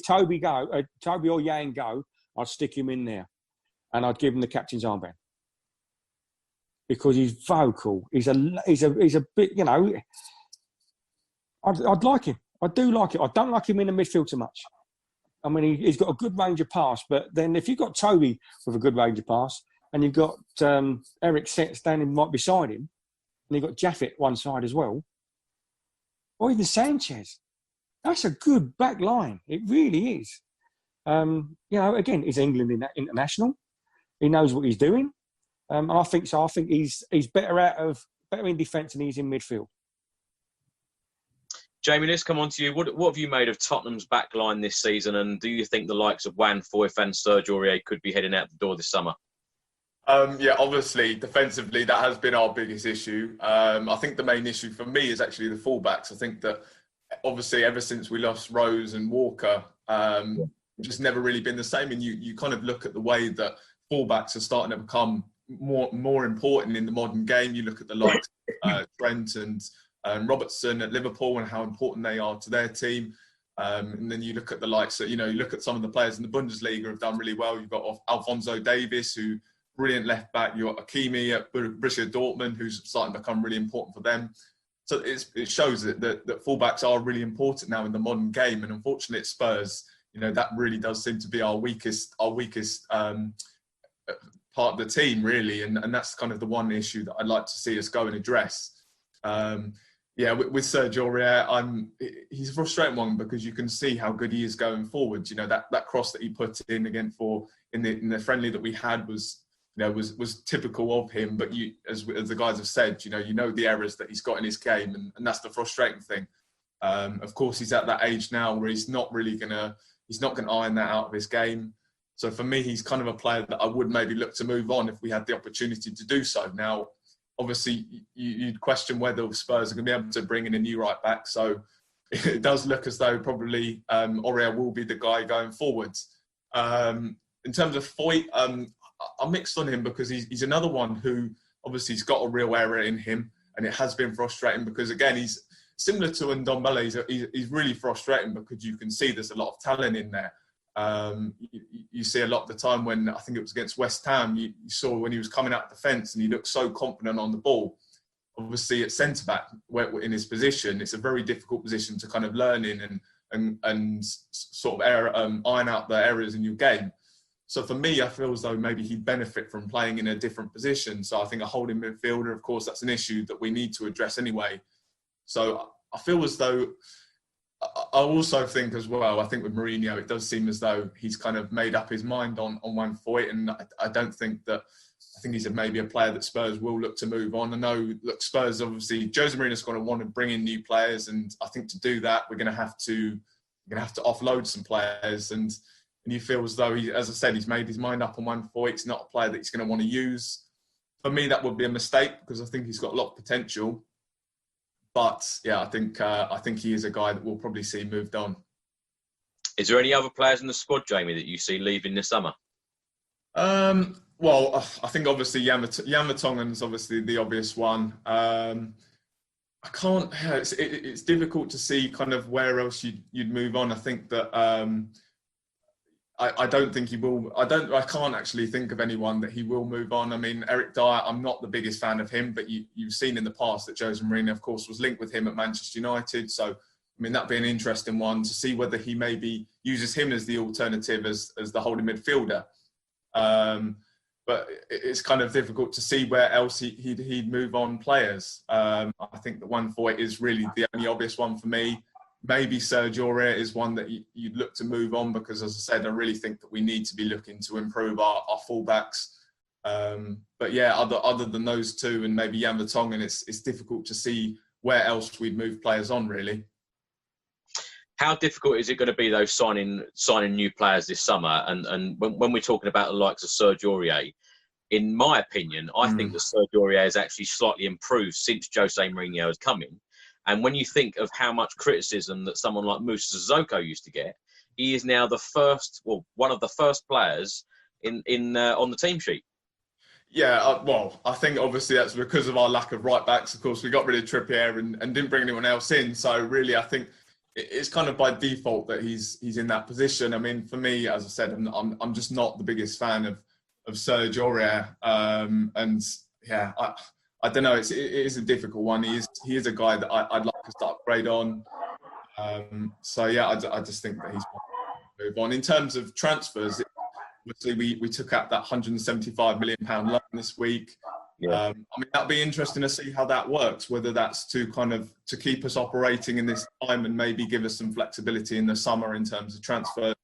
Toby or Yang go, I'd stick him in there, and I'd give him the captain's armband because he's vocal. He's a bit, I'd like him. I do like it. I don't like him in the midfield so much. I mean, he's got a good range of pass, but then if you've got Toby with a good range of pass, and you've got Eric standing right beside him, and you've got Jaffet one side as well, or even Sanchez, that's a good back line. It really is. Again, he's England international. He knows what he's doing, and I think so. I think he's better in defence than he's in midfield. Jamie, let's come on to you. What have you made of Tottenham's back line this season, and do you think the likes of Juan Foyth and Serge Aurier could be heading out the door this summer? Obviously, defensively, that has been our biggest issue. I think the main issue for me is actually the fullbacks. I think that, obviously, ever since we lost Rose and Walker, just never really been the same. And you kind of look at the way that fullbacks are starting to become more important in the modern game. You look at the likes of Trent and Robertson at Liverpool and how important they are to their team. And then you look at the likes that, you look at some of the players in the Bundesliga have done really well. You've got Alphonso Davies, who brilliant left back. You've got Hakimi at Borussia Dortmund, who's starting to become really important for them. So it shows that fullbacks are really important now in the modern game. And unfortunately, at Spurs, that really does seem to be our weakest part of the team, really. And that's kind of the one issue that I'd like to see us go and address. With Serge Aurier, he's a frustrating one because you can see how good he is going forward. That cross that he put in in the friendly that we had was typical of him. But as the guys have said, the errors that he's got in his game, and that's the frustrating thing. Of course, he's at that age now where he's not gonna iron that out of his game. So for me, he's kind of a player that I would maybe look to move on if we had the opportunity to do so. Now, obviously, you'd question whether Spurs are going to be able to bring in a new right back. So it does look as though probably Aurier will be the guy going forwards. In terms of Foyth, I'm mixed on him because he's another one who obviously has got a real error in him, and it has been frustrating because, again, he's similar to Ndombele. He's really frustrating because you can see there's a lot of talent in there. You see a lot of the time when, I think it was against West Ham, you saw when he was coming out the defence and he looked so confident on the ball. Obviously, at centre-back, in his position, it's a very difficult position to kind of learn in and sort of iron out the errors in your game. So for me, I feel as though maybe he'd benefit from playing in a different position. So I think a holding midfielder, of course, that's an issue that we need to address anyway. So I feel as though, I also think as well, I think with Mourinho, it does seem as though he's kind of made up his mind on Juan Foyth, and I don't think that, I think he's maybe a player that Spurs will look to move on. I know, look, Spurs, obviously, Jose Mourinho's going to want to bring in new players, and I think to do that, we're going to have to offload some players, and you feel as though, as I said, he's made his mind up on Juan Foyth. It's not a player that he's going to want to use. For me, that would be a mistake because I think he's got a lot of potential. But yeah, I think he is a guy that we'll probably see moved on. Is there any other players in the squad, Jamie, that you see leaving this summer? Well, I think obviously Jan Vertonghen's obviously the obvious one. It's difficult to see kind of where else you'd move on. I think that I don't think he will. I can't actually think of anyone that he will move on. I mean, Eric Dyer, I'm not the biggest fan of him, but you've seen in the past that Jose Mourinho, of course, was linked with him at Manchester United. So, I mean, that'd be an interesting one to see whether he maybe uses him as the alternative as the holding midfielder. But it's kind of difficult to see where else he'd move on players. I think that Juan Foyth is really the only obvious one for me. Maybe Serge Aurier is one that you'd look to move on because, as I said, I really think that we need to be looking to improve our fullbacks. But yeah, other than those two and maybe Jan Vertonghen, it's difficult to see where else we'd move players on, really. How difficult is it going to be, though, signing new players this summer? And when we're talking about the likes of Serge Aurier, in my opinion, I think that Serge Aurier has actually slightly improved since Jose Mourinho has come in. And when you think of how much criticism that someone like Moussa Sissoko used to get, he is now one of the first players on the team sheet. Yeah, well, I think obviously that's because of our lack of right backs. Of course, we got rid of Trippier and didn't bring anyone else in. So really, I think it's kind of by default that he's in that position. I mean, for me, as I said, I'm just not the biggest fan of Serge Aurier. And yeah, I don't know. It is a difficult one. He is a guy that I'd like us to upgrade on. So yeah, I just think that he's move on. In terms of transfers, obviously we took out that £175 million loan this week. Yeah. I mean, that'll be interesting to see how that works, whether that's to keep us operating in this time and maybe give us some flexibility in the summer in terms of transfers.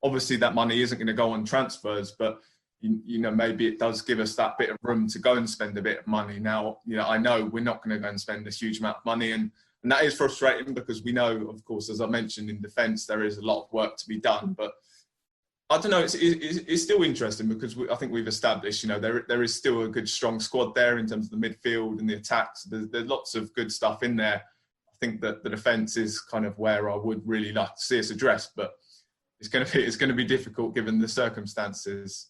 Obviously that money isn't going to go on transfers, but you know, maybe it does give us that bit of room to go and spend a bit of money. Now, you know, I know we're not going to go and spend a huge amount of money, and that is frustrating because we know, of course, as I mentioned, in defence, there is a lot of work to be done. But I don't know, it's still interesting because I think we've established, you know, there is still a good, strong squad there in terms of the midfield and the attacks. There's lots of good stuff in there. I think that the defence is kind of where I would really like to see us addressed, but it's going to be difficult given the circumstances.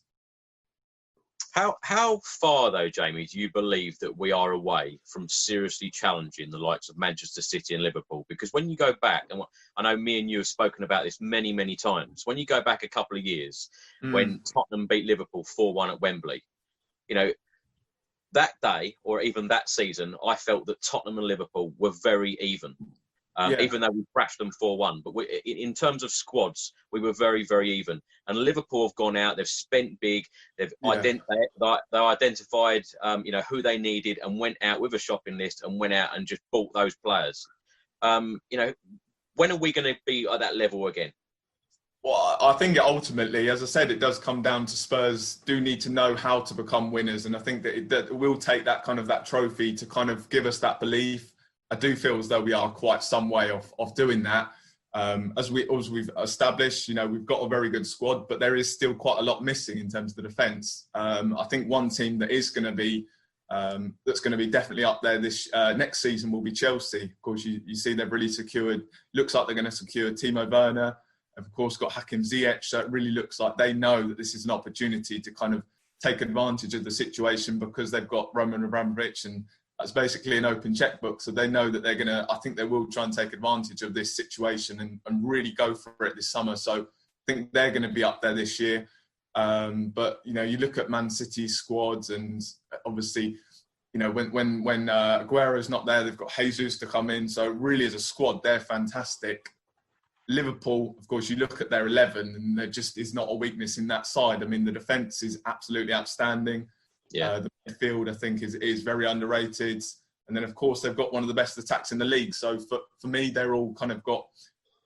How far, though, Jamie, do you believe that we are away from seriously challenging the likes of Manchester City and Liverpool? Because when you go back, and I know me and you have spoken about this many, many times, when you go back a couple of years, when Tottenham beat Liverpool 4-1 at Wembley, you know, that day or even that season, I felt that Tottenham and Liverpool were very even. Even though we thrashed them 4-1. But in terms of squads, we were very, very even. And Liverpool have gone out, they've spent big, they've identified you know, who they needed and went out with a shopping list and went out and just bought those players. You know, when are we going to be at that level again? Well, I think ultimately, as I said, it does come down to Spurs do need to know how to become winners. And I think that it will take that trophy to kind of give us that belief. I do feel as though we are quite some way off doing that. As we've established, you know, we've got a very good squad, but there is still quite a lot missing in terms of the defence. I think one team that is going to be definitely up there this next season will be Chelsea. Of course, you see they've really secured. Looks like they're going to secure Timo Werner. Of course, got Hakim Ziyech. So it really looks like they know that this is an opportunity to kind of take advantage of the situation because they've got Roman Abramovich and that's basically an open checkbook. So they know that I think they will try and take advantage of this situation and really go for it this summer. So I think they're going to be up there this year. But, you know, you look at Man City's squads and obviously, you know, when Aguero's not there, they've got Jesus to come in. So really as a squad, they're fantastic. Liverpool, of course, you look at their 11 and there just is not a weakness in that side. I mean, the defence is absolutely outstanding. Yeah. The midfield, I think, is very underrated. And then, of course, they've got one of the best attacks in the league. So for me, they're all kind of got,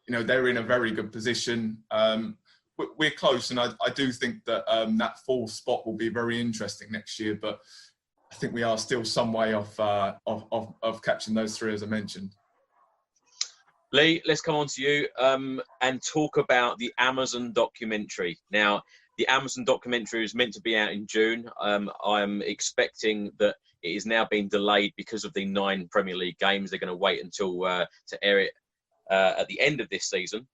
you know, they're in a very good position. We're close, and I do think that that fourth spot will be very interesting next year. But I think we are still some way off catching those three, as I mentioned. Lee, let's come on to you and talk about the Amazon documentary. Now, the Amazon documentary is meant to be out in June. I'm expecting that it is now being delayed because of the 9 Premier League games. They're going to wait until to air it at the end of this season.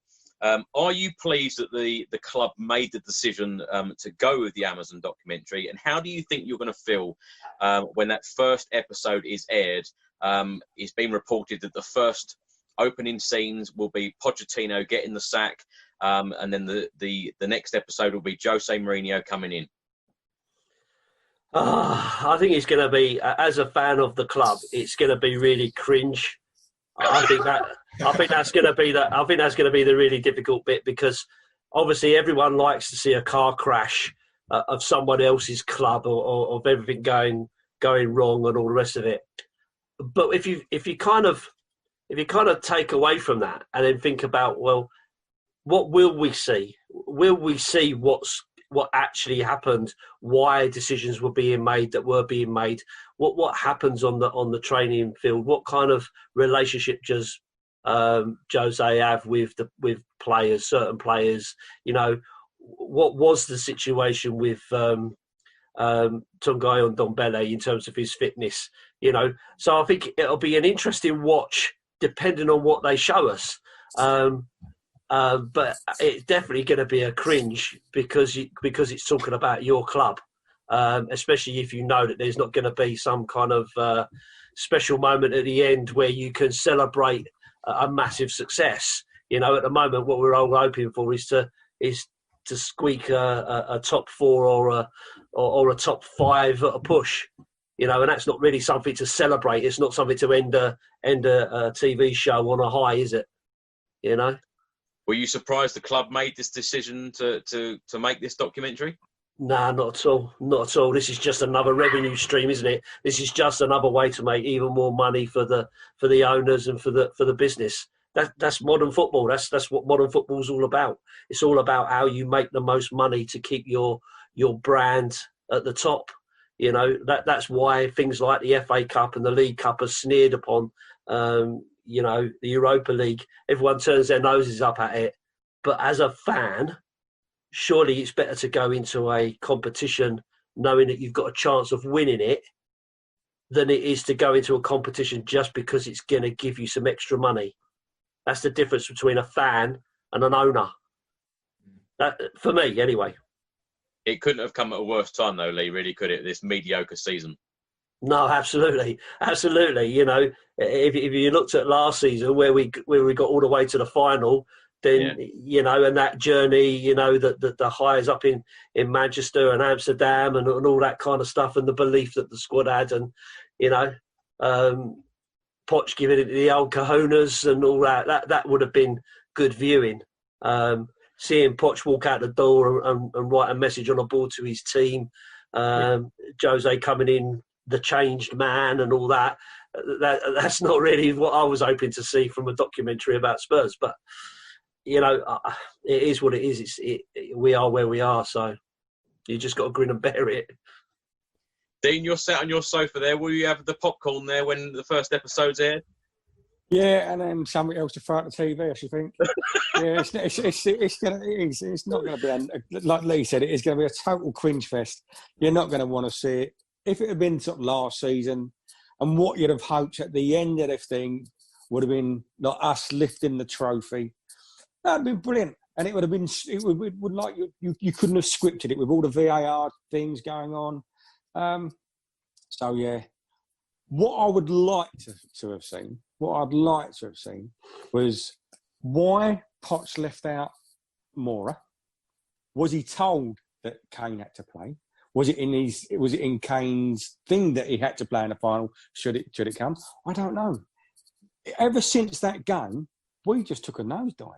Are you pleased that the club made the decision to go with the Amazon documentary? And how do you think you're going to feel when that first episode is aired? It's been reported that the first opening scenes will be Pochettino getting the sack. And then the next episode will be Jose Mourinho coming in. I think it's going to be, as a fan of the club, it's going to be really cringe. I think that's going to be the really difficult bit because obviously everyone likes to see a car crash of someone else's club or of everything going wrong and all the rest of it. But if you kind of take away from that and then think about, well, what will we see? Will we see what actually happened? Why decisions were being made that were being made? What happens on the training field? What kind of relationship does Jose have with players, certain players. You know, what was the situation with Tungai Ndombele in terms of his fitness? You know, so I think it'll be an interesting watch depending on what they show us. But it's definitely going to be a cringe because it's talking about your club, especially if you know that there's not going to be some kind of special moment at the end where you can celebrate a massive success. You know, at the moment, what we're all hoping for is to squeak a top four or a top five at a push. You know, and that's not really something to celebrate. It's not something to end a TV show on a high, is it? You know. Were you surprised the club made this decision to make this documentary? Nah, not at all. Not at all. This is just another revenue stream, isn't it? This is just another way to make even more money for the owners and for the business. That's modern football. That's what modern football's all about. It's all about how you make the most money to keep your brand at the top. You know, that's why things like the FA Cup and the League Cup are sneered upon. You know, the Europa League, everyone turns their noses up at it. But as a fan, surely it's better to go into a competition knowing that you've got a chance of winning it than it is to go into a competition just because it's going to give you some extra money. That's the difference between a fan and an owner. That, for me, anyway. It couldn't have come at a worse time, though, Lee, really, could it, this mediocre season? No, absolutely. Absolutely. You know, if you looked at last season where we got all the way to the final, then, you know, and that journey, you know, the highs up in Manchester and Amsterdam and all that kind of stuff and the belief that the squad had and, you know, Poch giving it the old cojones and all that would have been good viewing. Seeing Poch walk out the door and write a message on a board to his team, Jose coming in, the changed man and all that's not really what I was hoping to see from a documentary about Spurs. But, you know, it is what it is. We are where we are, so you just got to grin and bear it. Dean, you're sat on your sofa there. Will you have the popcorn there when the first episode's aired? Yeah, and then something else to throw at the TV, I should think. Yeah, it's not going to be, like Lee said, it is going to be a total cringe fest. You're not going to want to see it. If it had been sort of last season, and what you'd have hoped at the end of the thing would have been like us lifting the trophy, that'd been brilliant. And it would have been, it would like you couldn't have scripted it with all the VAR things going on. So yeah, what I would like to have seen, was why Potts left out Mora. Was he told that Kane had to play? Was it in Kane's thing that he had to play in the final? Should it come? I don't know. Ever since that game, we just took a nosedive.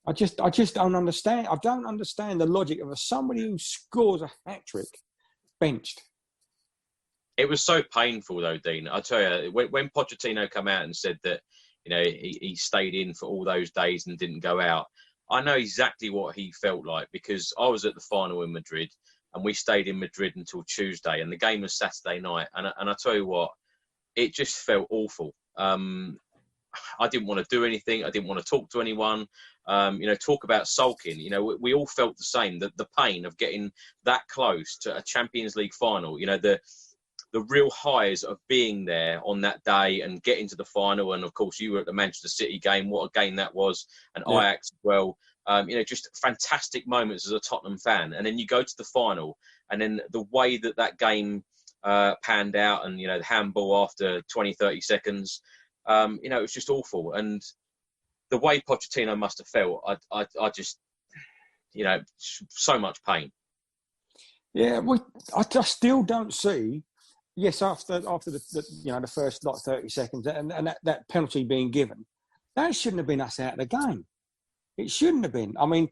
I just don't understand. I don't understand the logic of somebody who scores a hat-trick benched. It was so painful, though, Dean. I tell you, when Pochettino came out and said that, you know, he stayed in for all those days and didn't go out, I know exactly what he felt like because I was at the final in Madrid and we stayed in Madrid until Tuesday and the game was Saturday night. And I tell you what, it just felt awful. I didn't want to do anything. I didn't want to talk to anyone. You know, talk about sulking. You know, we all felt the same, the pain of getting that close to a Champions League final. You know, the real highs of being there on that day and getting to the final. And, of course, you were at the Manchester City game. What a game that was. And yeah. Ajax as well. You know, just fantastic moments as a Tottenham fan. And then you go to the final. And then the way that game panned out and, you know, the handball after 20, 30 seconds, you know, it was just awful. And the way Pochettino must have felt, I just, you know, so much pain. Yeah, I still don't see... Yes, after the you know the first 30 seconds and that penalty being given, that shouldn't have been us out of the game. It shouldn't have been. I mean,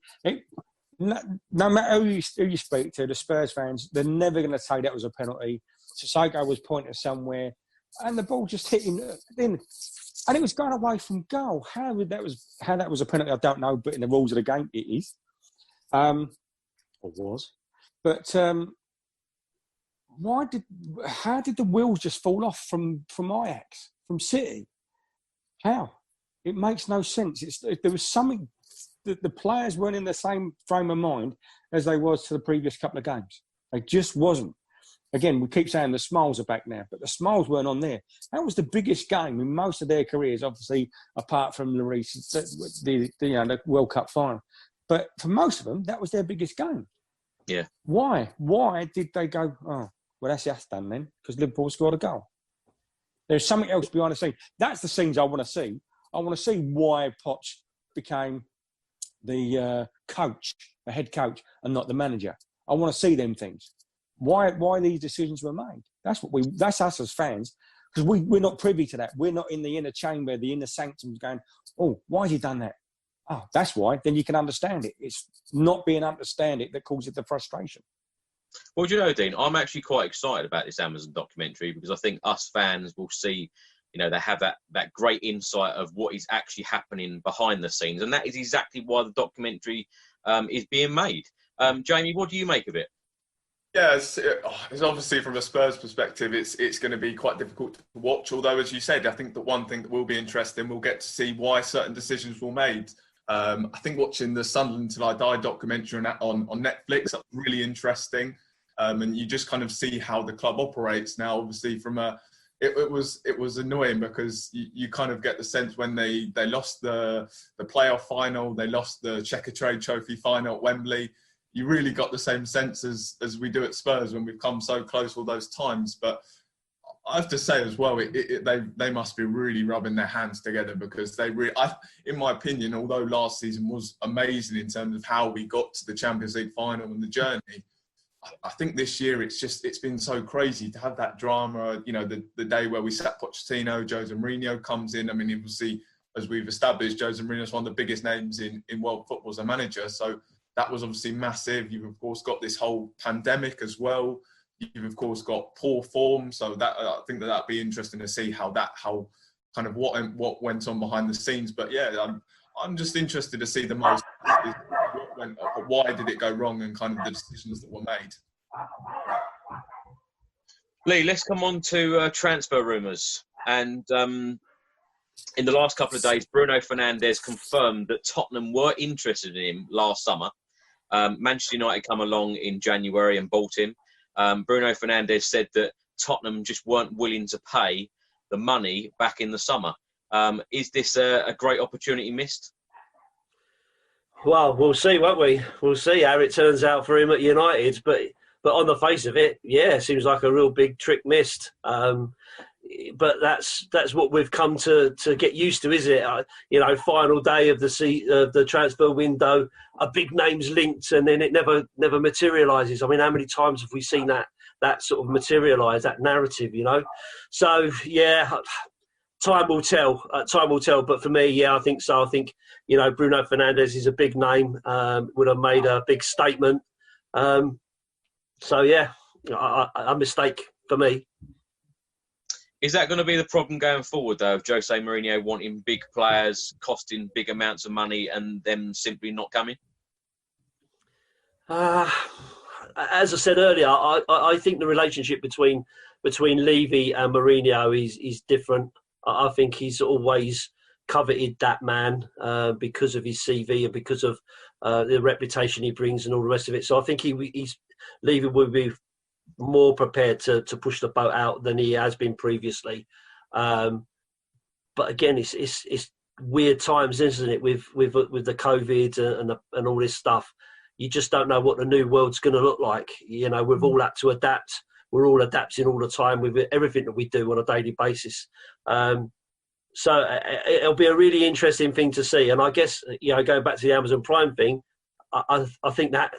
no matter who you speak to, the Spurs fans, they're never going to say that was a penalty. Sissoko was pointing somewhere, and the ball just hit him in, and it was going away from goal. How that was a penalty, I don't know, but in the rules of the game, it is, or was, but. How did the wheels just fall off from Ajax, from City? How? It makes no sense. There was something, the players weren't in the same frame of mind as they was to the previous couple of games. They just wasn't. Again, we keep saying the Smiles are back now, but the Smiles weren't on there. That was the biggest game in most of their careers, obviously, apart from the World Cup final. But for most of them, that was their biggest game. Yeah. Why? Why did they go, oh, well, that's us done then, because Liverpool scored a goal? There's something else behind the scenes. That's the scenes I want to see. I want to see why Poch became the coach, the head coach, and not the manager. I want to see them things. Why these decisions were made. That's us as fans, because we're not privy to that. We're not in the inner chamber, the inner sanctums going, oh, why has he done that? Oh, that's why. Then you can understand it. It's not being able to understand it that causes the frustration. Well, do you know, Dean, I'm actually quite excited about this Amazon documentary, because I think us fans will see, they have that great insight of what is actually happening behind the scenes. And that is exactly why the documentary is being made. Jamie, what do you make of it? Yeah, it's obviously from a Spurs perspective, it's going to be quite difficult to watch. Although, as you said, I think that one thing that will be interesting, we'll get to see why certain decisions were made. I think watching the Sunderland Till I Die documentary on Netflix, that's really interesting. And you just kind of see how the club operates now. Obviously, it was annoying because you kind of get the sense when they lost the playoff final, they lost the Checkatrade Trophy final at Wembley. You really got the same sense as we do at Spurs when we've come so close all those times. But I have to say as well, they must be really rubbing their hands together, because in my opinion, although last season was amazing in terms of how we got to the Champions League final and the journey, I think this year it's been so crazy to have that drama. The day where we sat Pochettino, Jose Mourinho comes in. I mean, obviously, as we've established, Jose Mourinho is one of the biggest names in world football as a manager. So that was obviously massive. You've, of course, got this whole pandemic as well. You've, of course, got poor form. So that I think that'd be interesting to see how kind of what went on behind the scenes. But yeah, I'm just interested to see the most. Why did it go wrong, and kind of the decisions that were made. Lee, let's come on to transfer rumours. And in the last couple of days, Bruno Fernandes confirmed that Tottenham were interested in him last summer. Manchester United come along in January and bought him. Bruno Fernandes said that Tottenham just weren't willing to pay the money back in the summer. Is this a great opportunity missed? Well, we'll see, won't we? We'll see how it turns out for him at United. But on the face of it, yeah, seems like a real big trick missed. But that's what we've come to get used to, is it? Final day of the transfer window, a big name's linked, and then it never materialises. I mean, how many times have we seen that sort of materialise, that narrative? So yeah. Time will tell. But for me, yeah, I think so. I think, Bruno Fernandes is a big name, would have made a big statement. So, yeah, a mistake for me. Is that going to be the problem going forward, though, of Jose Mourinho wanting big players, costing big amounts of money, and them simply not coming? As I said earlier, I think the relationship between Levy and Mourinho is different. I think he's always coveted that man because of his CV and because of the reputation he brings and all the rest of it. So I think Levy would be more prepared to push the boat out than he has been previously. But again, it's weird times, isn't it? With the COVID and all this stuff, you just don't know what the new world's going to look like. We've all had to adapt. We're all adapting all the time with everything that we do on a daily basis. So it'll be a really interesting thing to see. And I guess, going back to the Amazon Prime thing, I think that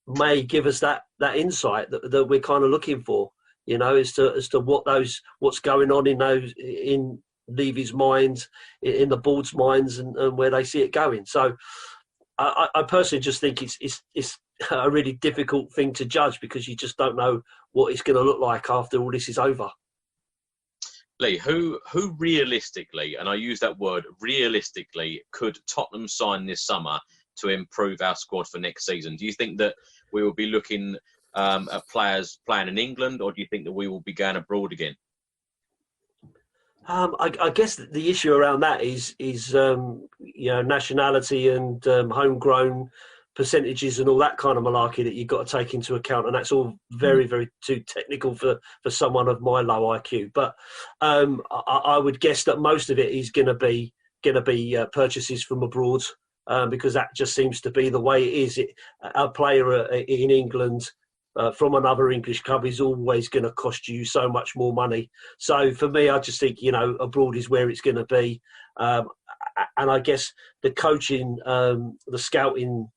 may give us that insight that we're kind of looking for, as to what's going on in Levy's minds, in the board's minds, and where they see it going. So I personally just think it's a really difficult thing to judge, because you just don't know what it's going to look like after all this is over. Lee, who realistically, and I use that word realistically, could Tottenham sign this summer to improve our squad for next season? Do you think that we will be looking at players playing in England, or do you think that we will be going abroad again? I guess the issue around that is nationality and homegrown percentages and all that kind of malarkey that you've got to take into account, and that's all very, very too technical for someone of my low IQ. But I would guess that most of it is going to be purchases from abroad, because that just seems to be the way it is. A player in England from another English club is always going to cost you so much more money. So for me, I just think, abroad is where it's going to be. And I guess the coaching, the scouting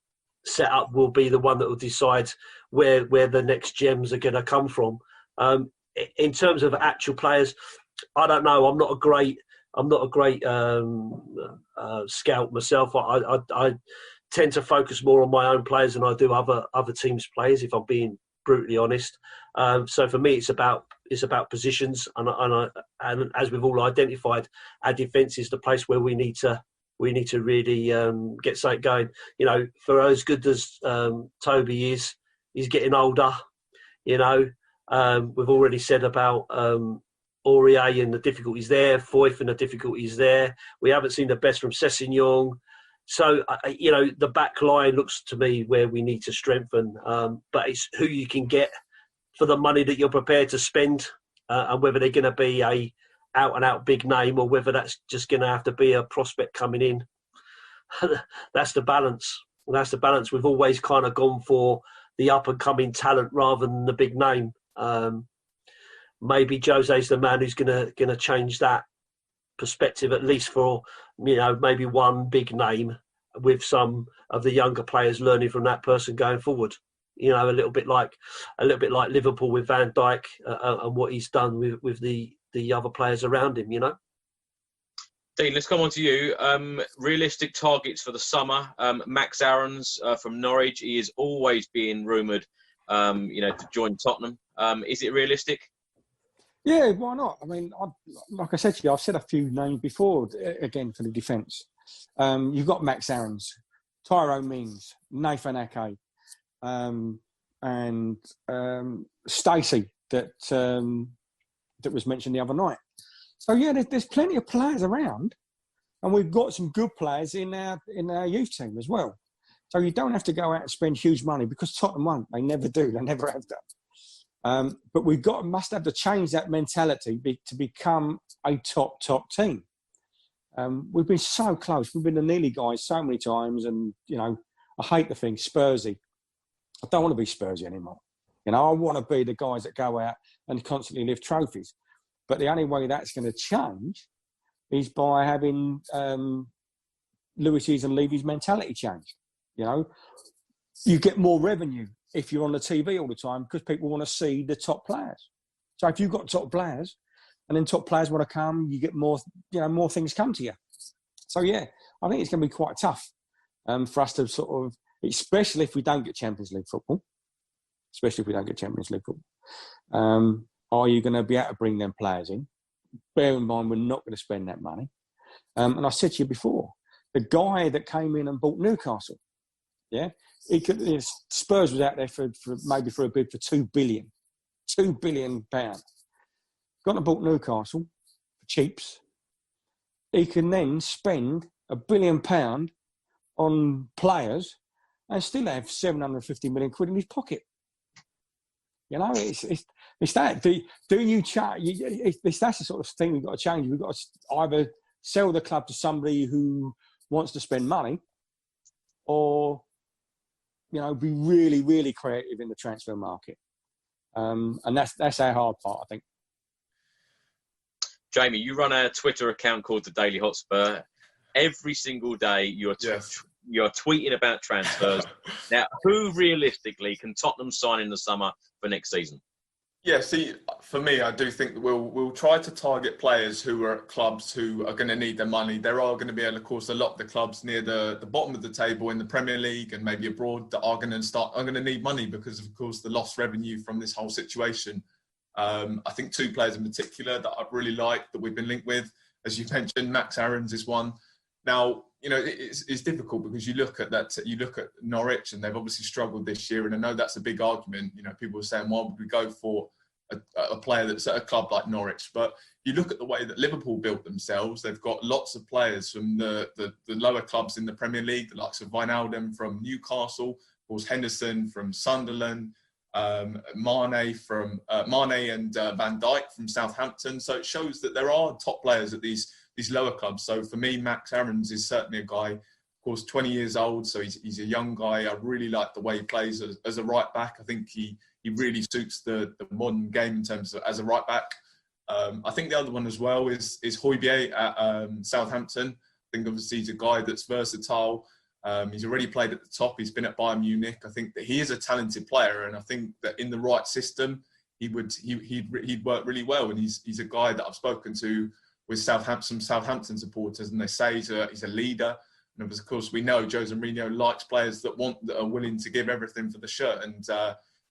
setup will be the one that will decide where the next gems are going to come from. In terms of actual players, I don't know. I'm not a great scout myself. I tend to focus more on my own players than I do other teams' players, if I'm being brutally honest. So for me, it's about positions, and as we've all identified, our defence is the place where we need to really get something going. For as good as Toby is, he's getting older. We've already said about Aurier and the difficulties there, Foyth and the difficulties there. We haven't seen the best from Sessegnon. So, the back line looks to me where we need to strengthen. But it's who you can get for the money that you're prepared to spend, and whether they're going to be a out-and-out big name or whether that's just going to have to be a prospect coming in. That's the balance. We've always kind of gone for the up-and-coming talent rather than the big name. Maybe Jose's the man who's going to change that perspective, at least for maybe one big name, with some of the younger players learning from that person going forward. A little bit like Liverpool with Van Dijk and what he's done with the other players around him. Dean, let's come on to you. Realistic targets for the summer. Max Aarons from Norwich. He is always being rumoured, to join Tottenham. Is it realistic? Yeah, why not? I mean, like I said to you, I've said a few names before, again, for the defence. You've got Max Aarons, Tyrone Mings, Nathan Ake, and Stacey that was mentioned the other night. So, yeah, there's plenty of players around, and we've got some good players in our youth team as well. So you don't have to go out and spend huge money, because Tottenham won't. They never do. They never have done. But must have to change that mentality to become a top team. We've been so close. We've been the nearly guys so many times, and I hate the thing Spursy. I don't want to be Spursy anymore. I want to be the guys that go out and constantly lift trophies. But the only way that's going to change is by having Lewis's and Levy's mentality changed. You get more revenue if you're on the TV all the time, because people want to see the top players. So if you've got top players, and then top players want to come, you get more, more things come to you. So, yeah, I think it's going to be quite tough for us to sort of, especially if we don't get Champions League football. Are you going to be able to bring them players in? Bear in mind, we're not going to spend that money. And I said to you before, the guy that came in and bought Newcastle, Spurs was out there for a bid for £2 billion. Got to bought Newcastle for cheaps. He can then spend £1 billion on players and still have 750 million quid in his pocket. It's that. That's the sort of thing we've got to change. We've got to either sell the club to somebody who wants to spend money, or be really, really creative in the transfer market. And that's our hard part, I think. Jamie, you run a Twitter account called The Daily Hotspur. Every single day you're tweeting about transfers. Now, who realistically can Tottenham sign in the summer for next season? Yeah, see, for me, I do think that we'll try to target players who are at clubs who are going to need their money. There are going to be, of course, a lot of the clubs near the bottom of the table in the Premier League and maybe abroad that are going to need money because of course, the lost revenue from this whole situation. I think two players in particular that I've really liked that we've been linked with, as you mentioned, Max Aarons is one. Now, it's difficult because you look at Norwich and they've obviously struggled this year. And I know that's a big argument. People are saying, why would we go for a player that's at a club like Norwich. But you look at the way that Liverpool built themselves, they've got lots of players from the lower clubs in the Premier League, the likes of Wijnaldum from Newcastle, of course Henderson from Sunderland, Mane and Van Dijk from Southampton. So it shows that there are top players at these lower clubs. So for me, Max Aarons is certainly a guy, of course, 20 years old, so he's a young guy. I really like the way he plays as a right back. I think he really suits the modern game in terms of as a right back. I think the other one as well is Højbjerg at Southampton. I think obviously he's a guy that's versatile. He's already played at the top. He's been at Bayern Munich. I think that he is a talented player, and I think that in the right system, he'd work really well. And he's a guy that I've spoken to with Southampton supporters, and they say he's a leader. And of course, we know Jose Mourinho likes players that are willing to give everything for the shirt, and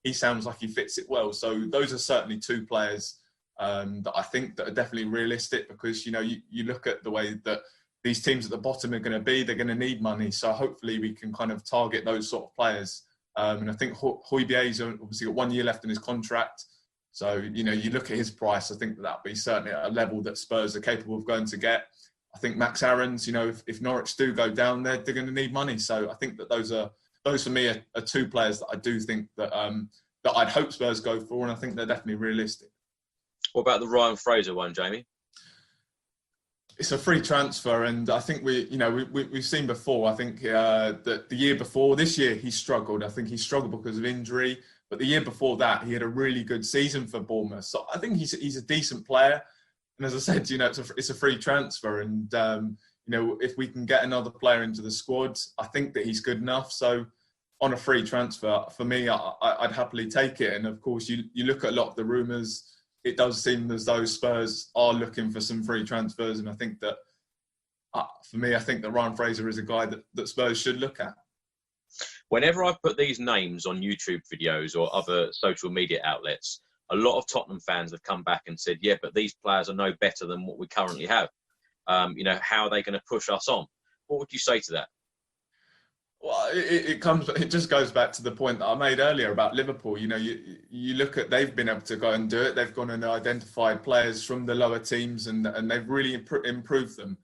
he sounds like he fits it well. So those are certainly two players that I think that are definitely realistic, because you look at the way that these teams at the bottom are going to be, they're going to need money. So hopefully we can kind of target those sort of players. And I think Højbjerg's obviously got 1 year left in his contract. So, you look at his price, I think that'll be certainly at a level that Spurs are capable of going to get. I think Max Aarons, if Norwich do go down there, they're going to need money. So I think that those for me are two players that I do think that that I'd hope Spurs go for, and I think they're definitely realistic. What about the Ryan Fraser one, Jamie? It's a free transfer, and I think we've seen before. I think that the year before, this year he struggled. I think he struggled because of injury, but the year before that he had a really good season for Bournemouth. So I think he's a decent player, and as I said, it's a free transfer, and if we can get another player into the squad, I think that he's good enough. So on a free transfer, for me, I'd happily take it. And of course, you look at a lot of the rumours. It does seem as though Spurs are looking for some free transfers, and I think that, for me, I think that Ryan Fraser is a guy that Spurs should look at. Whenever I put these names on YouTube videos or other social media outlets, a lot of Tottenham fans have come back and said, yeah, but these players are no better than what we currently have. How are they going to push us on? What would you say to that? Well, it just goes back to the point that I made earlier about Liverpool. You look at, they've been able to go and do it. They've gone and identified players from the lower teams, and they've really improved them.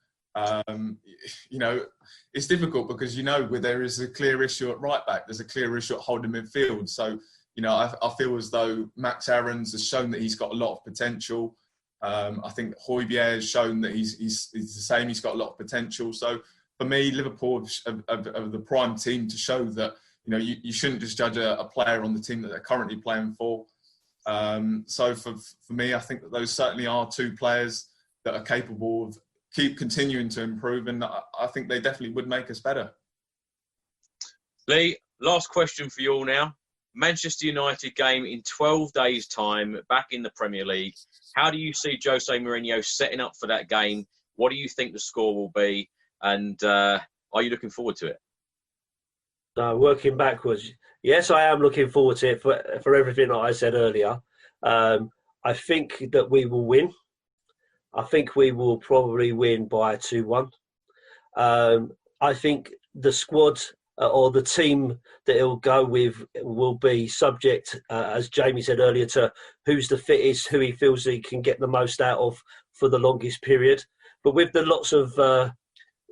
It's difficult because where there is a clear issue at right back, there's a clear issue at holding midfield. So I feel as though Max Aarons has shown that he's got a lot of potential. I think Højbjerg has shown that he's the same. He's got a lot of potential. So for me, Liverpool are the prime team to show that you shouldn't just judge a player on the team that they're currently playing for. So for me, I think that those certainly are two players that are capable of continuing to improve, and I think they definitely would make us better. Lee, last question for you all now. Manchester United game in 12 days' time, back in the Premier League. How do you see Jose Mourinho setting up for that game? What do you think the score will be? And are you looking forward to it? Working backwards, yes, I am looking forward to it for everything that I said earlier. I think that we will win. I think we will probably win by 2-1. I think the squad or the team that he'll go with will be subject, as Jamie said earlier, to who's the fittest, who he feels he can get the most out of for the longest period. But with the lots of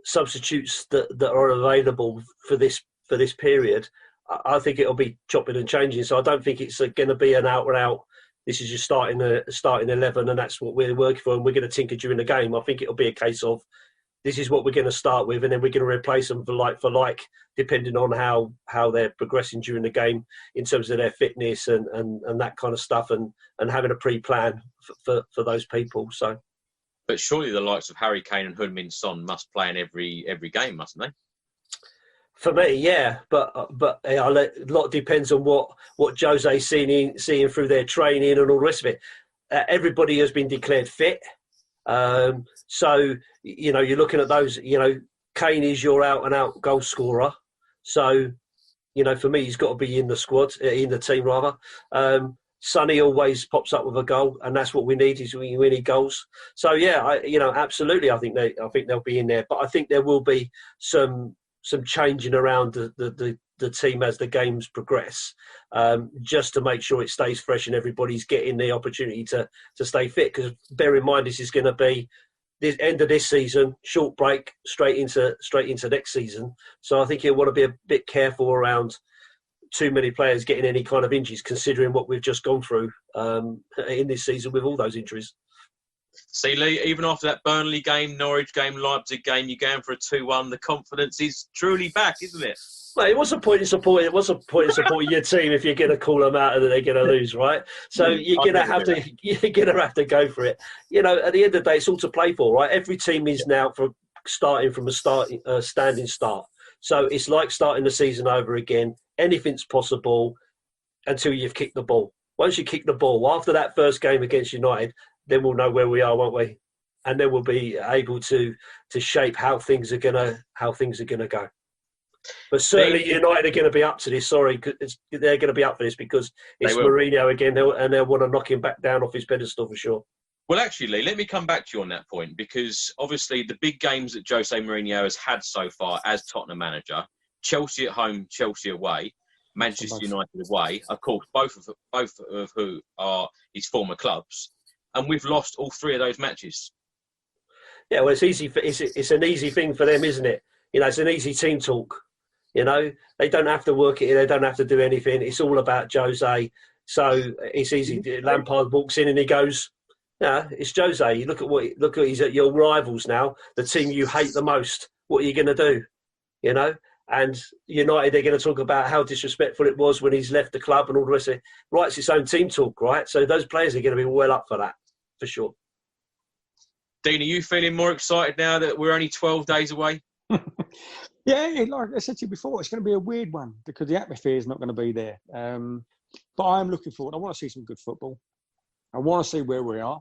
substitutes that are available for this period, I think it'll be chopping and changing. So I don't think it's going to be an out and out, this is your starting 11 and that's what we're working for and we're going to tinker during the game. I think it'll be a case of this is what we're going to start with and then we're going to replace them for like, depending on how they're progressing during the game in terms of their fitness and that kind of stuff and having a pre-plan for those people. So. But surely the likes of Harry Kane and Heung-min Son must play in every game, mustn't they? For me, yeah, but a lot depends on what Jose's seeing through their training and all the rest of it. Everybody has been declared fit, so you're looking at those. Kane is your out and out goal scorer, so for me he's got to be in the squad, in the team rather. Sonny always pops up with a goal, and that's what we need. We need goals. So yeah, absolutely. I think they'll be in there, but I think there will be some changing around the team as the games progress, just to make sure it stays fresh and everybody's getting the opportunity to stay fit. Because bear in mind, this is going to be the end of this season, short break, straight into next season. So I think you'll want to be a bit careful around too many players getting any kind of injuries, considering what we've just gone through in this season with all those injuries. See, Lee, even after that Burnley game, Norwich game, Leipzig game, you're going for a 2-1. The confidence is truly back, isn't it? Well, it was a point in supporting. It was a point in supporting your team if you're going to call them out and they're going to lose, right? So you're going to have to go for it. You know, at the end of the day, it's all to play for, right? Every team is now starting from a standing start. So it's like starting the season over again. Anything's possible until you've kicked the ball. Once you kick the ball, after that first game against United, then we'll know where we are, won't we? And then we'll be able to shape how things are gonna go. But certainly United are going to be up to this. Sorry, they're going to be up for this because it's Mourinho again, and they'll want to knock him back down off his pedestal for sure. Well, actually, Lee, let me come back to you on that point, because obviously the big games that Jose Mourinho has had so far as Tottenham manager, Chelsea at home, Chelsea away, Manchester United away, of course, both of who are his former clubs, and we've lost all three of those matches. Yeah, well, it's easy. It's an easy thing for them, isn't it? You know, it's an easy team talk. You know, they don't have to work it. They don't have to do anything. It's all about Jose. So it's easy. Lampard walks in and he goes, "Yeah, it's Jose. You look at he's at your rivals now, the team you hate the most. What are you going to do?" You know. And United, they're going to talk about how disrespectful it was when he's left the club and all the rest of it. Right, it's its own team talk, right? So those players are going to be well up for that, for sure. Dean, are you feeling more excited now that we're only 12 days away? Yeah, like I said to you before, it's going to be a weird one because the atmosphere is not going to be there. But I'm looking forward. I want to see some good football. I want to see where we are.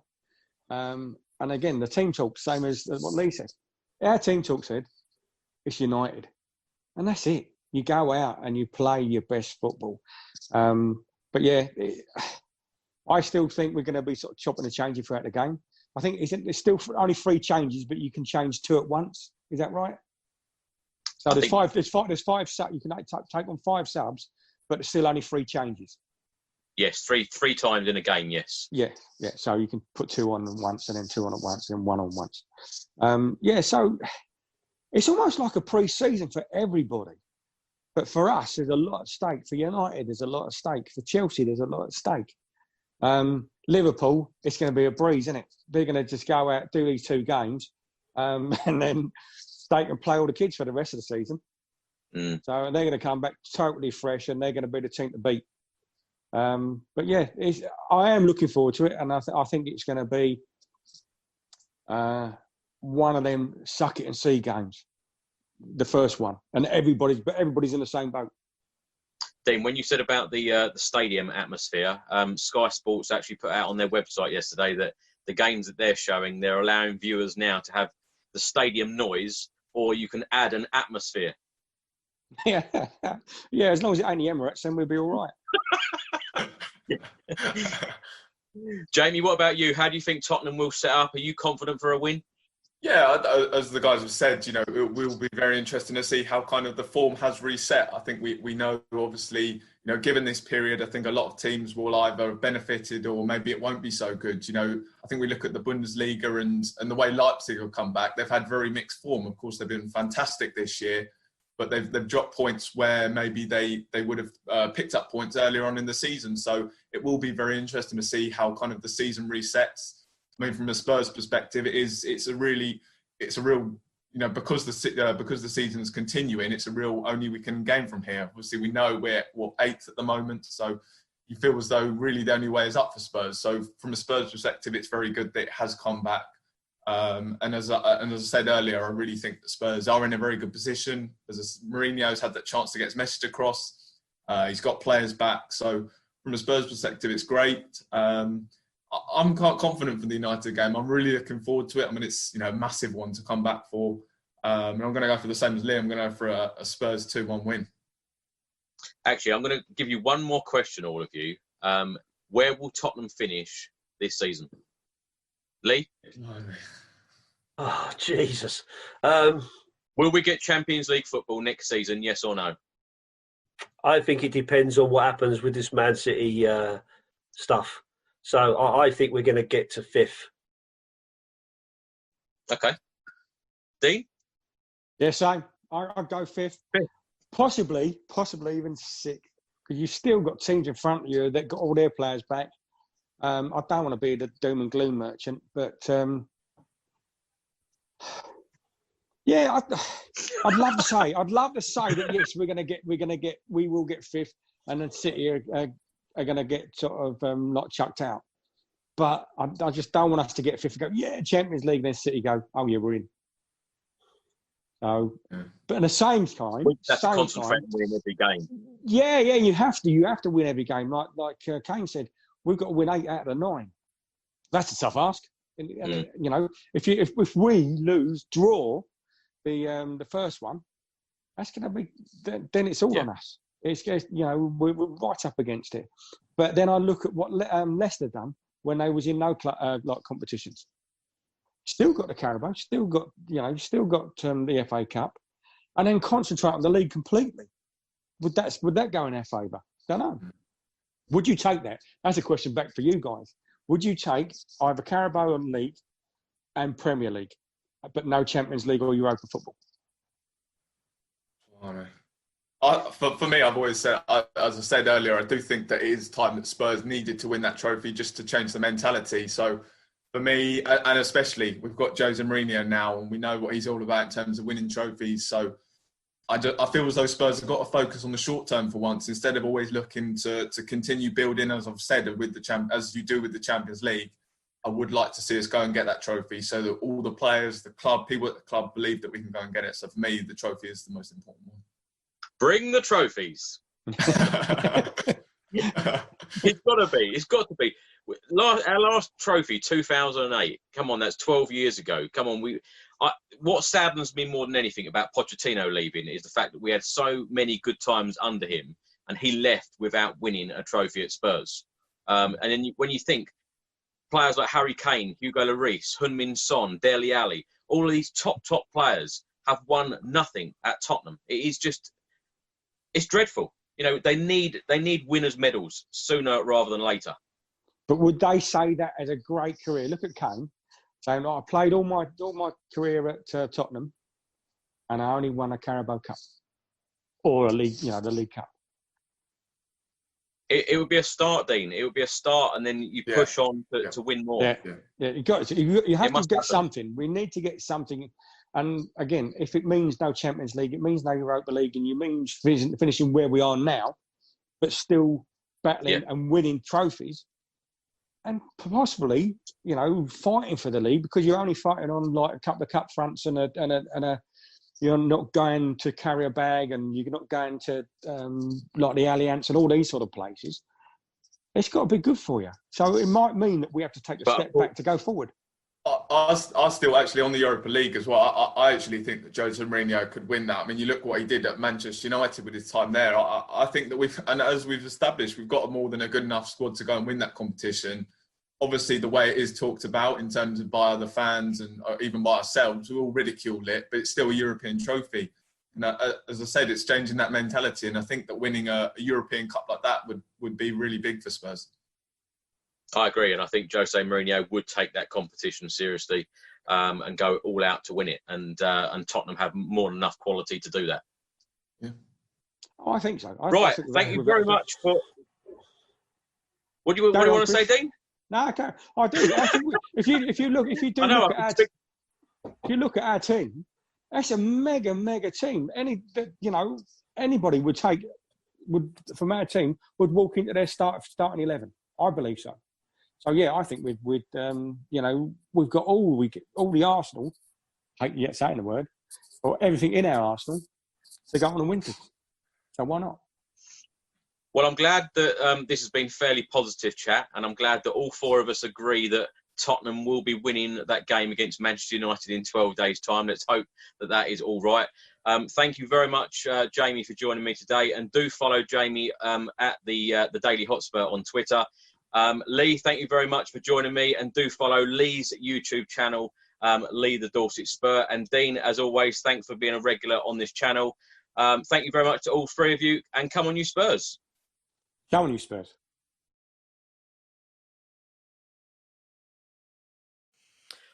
And again, the team talk, same as what Lee said. Our team talk said, it's United. And that's it. You go out and you play your best football. But yeah, I still think we're going to be sort of chopping and changing throughout the game. I think there's still only 3 changes, but you can change 2 at once. Is that right? So there's five. You can take on 5 subs, but there's still only 3 changes. Yes, three times in a game. Yes. Yeah. So you can put 2 on once, and then 2 on at once, and then 1 on once. So it's almost like a pre-season for everybody. But for us, there's a lot at stake. For United, there's a lot at stake. For Chelsea, there's a lot at stake. Liverpool, it's going to be a breeze, isn't it? They're going to just go out, do these 2 games, and then they can play all the kids for the rest of the season. So they're going to come back totally fresh, and they're going to be the team to beat. But yeah, I am looking forward to it, and I think it's going to be one of them suck it and see games, the first one, and everybody's in the same boat. Dean, when you said about the stadium atmosphere, Sky Sports actually put out on their website yesterday that the games that they're showing, they're allowing viewers now to have the stadium noise, or you can add an atmosphere. Yeah, as long as it ain't the Emirates, then we'll be all right. Jamie, what about you? How do you think Tottenham will set up? Are you confident for a win? Yeah, as the guys have said, it will be very interesting to see how kind of the form has reset. I think we know, obviously, given this period, I think a lot of teams will either have benefited or maybe it won't be so good. I think we look at the Bundesliga and the way Leipzig have come back. They've had very mixed form. Of course, they've been fantastic this year, but they've dropped points where maybe they would have picked up points earlier on in the season. So it will be very interesting to see how kind of the season resets. I mean, from a Spurs perspective, it's a real, because the season's continuing, it's a real only we can gain from here. Obviously, we know we're 8th at the moment, so you feel as though really the only way is up for Spurs. So from a Spurs perspective, it's very good that it has come back. And as I said earlier, I really think that Spurs are in a very good position. As Mourinho's had that chance to get his message across, he's got players back. So from a Spurs perspective, it's great. I'm quite confident for the United game. I'm really looking forward to it. I mean, it's a massive one to come back for. And I'm going to go for the same as Lee. I'm going to go for a Spurs 2-1 win. Actually, I'm going to give you one more question, all of you. Where will Tottenham finish this season? Lee? Oh, Jesus. Will we get Champions League football next season? Yes or no? I think it depends on what happens with this Man City stuff. So I think we're going to get to 5th. Okay. Dean? Yeah, same. I'd go 5th. Possibly even 6th. Because you've still got teams in front of you that got all their players back. I don't want to be the doom and gloom merchant, but yeah, I'd love to say that yes, we will get 5th, and then City are going to get sort of not chucked out. But I just don't want us to get 5th and go, yeah, Champions League, then City go, oh yeah, we're in. So, but at the same time, concentrate on winning every game. Yeah, you have to win every game. Like Kane said, we've got to win 8 out of 9. That's a tough ask. And, you know, if we draw the first one, that's going to be then it's all on us. It's you know we're right up against it. But then I look at what Leicester done when they was in no like competitions. Still got the Carabao, still got the FA Cup, and then concentrate on the league completely. Would that go in our favour? Don't know. Would you take that? That's a question back for you guys. Would you take either Carabao League and Premier League, but no Champions League or Europa football? For me, I've always said, as I said earlier, I do think that it is time that Spurs needed to win that trophy just to change the mentality. So for me, and especially, we've got Jose Mourinho now, and we know what he's all about in terms of winning trophies. So I feel as though Spurs have got to focus on the short term for once, instead of always looking to continue building, as I've said, with as you do with the Champions League. I would like to see us go and get that trophy so that all the players, the club, people at the club believe that we can go and get it. So for me, the trophy is the most important one. Bring the trophies. It's got to be. Our last trophy, 2008. Come on, that's 12 years ago. Come on, what saddens me more than anything about Pochettino leaving is the fact that we had so many good times under him, and he left without winning a trophy at Spurs. And then when you think players like Harry Kane, Hugo Lloris, Heung-min Son, Dele Alli, all of these top players have won nothing at Tottenham. It's dreadful. You know, they need winners' medals sooner rather than later. But would they say that as a great career? Look at Kane, saying, I played all my career at Tottenham, and I only won a Carabao Cup or a league, the League Cup. It would be a start, Dean. It would be a start, and then you push on to win more. Yeah. You have to get something. We need to get something. And again, if it means no Champions League, it means no Europa League, and you mean finishing where we are now, but still battling and winning trophies, and possibly, fighting for the league, because you're only fighting on like a couple of cup fronts and a you're not going to carry a bag, and you're not going to like the Allianz and all these sort of places. It's got to be good for you. So it might mean that we have to take a step back to go forward. I still actually on the Europa League as well. I actually think that Jose Mourinho could win that. I mean, you look what he did at Manchester United with his time there. I think that as we've established, we've got more than a good enough squad to go and win that competition. Obviously, the way it is talked about in terms of by other fans and even by ourselves, we all ridicule it, but it's still a European trophy. And as I said, it's changing that mentality, and I think that winning a European Cup like that would be really big for Spurs. I agree, and I think Jose Mourinho would take that competition seriously and go all out to win it. And Tottenham have more than enough quality to do that. Yeah, I think so. Thank you very much for. What do you want to say, Dean? No, okay. I do. I think if you look at our team, that's a mega team. Anybody from our team would walk into their starting 11. I believe so. So yeah, I think we've got all the Arsenal. I hate yet saying the word, or everything in our Arsenal to go on and win it. So why not? Well, I'm glad that this has been fairly positive chat, and I'm glad that all four of us agree that Tottenham will be winning that game against Manchester United in 12 days' time. Let's hope that is all right. Thank you very much, Jamie, for joining me today, and do follow Jamie at the Daily Hotspur on Twitter. Lee, thank you very much for joining me, and do follow Lee's YouTube channel Lee the Dorset Spur. And Dean, as always, thanks for being a regular on this channel. Thank you very much to all three of you, and come on you Spurs. Come on you Spurs.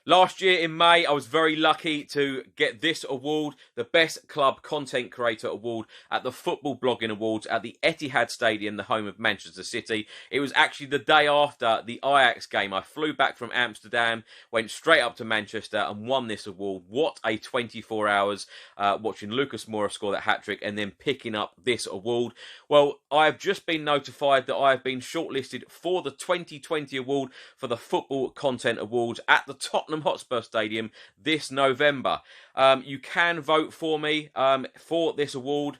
Last year in May, I was very lucky to get this award, the Best Club Content Creator Award at the Football Blogging Awards at the Etihad Stadium, the home of Manchester City. It was actually the day after the Ajax game. I flew back from Amsterdam, went straight up to Manchester and won this award. What a 24 hours watching Lucas Moura score that hat-trick and then picking up this award. Well, I have just been notified that I have been shortlisted for the 2020 award for the Football Content Awards at the Tottenham Hotspur Stadium this November. You can vote for me for this award.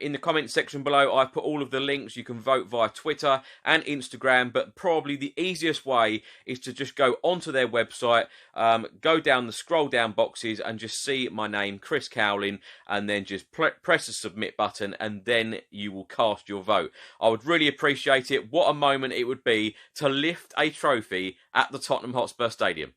In the comments section below, I've put all of the links. You can vote via Twitter and Instagram, but probably the easiest way is to just go onto their website, go down the scroll down boxes and just see my name, Chris Cowlin, and then just press the submit button, and then you will cast your vote. I would really appreciate it. What a moment it would be to lift a trophy at the Tottenham Hotspur Stadium.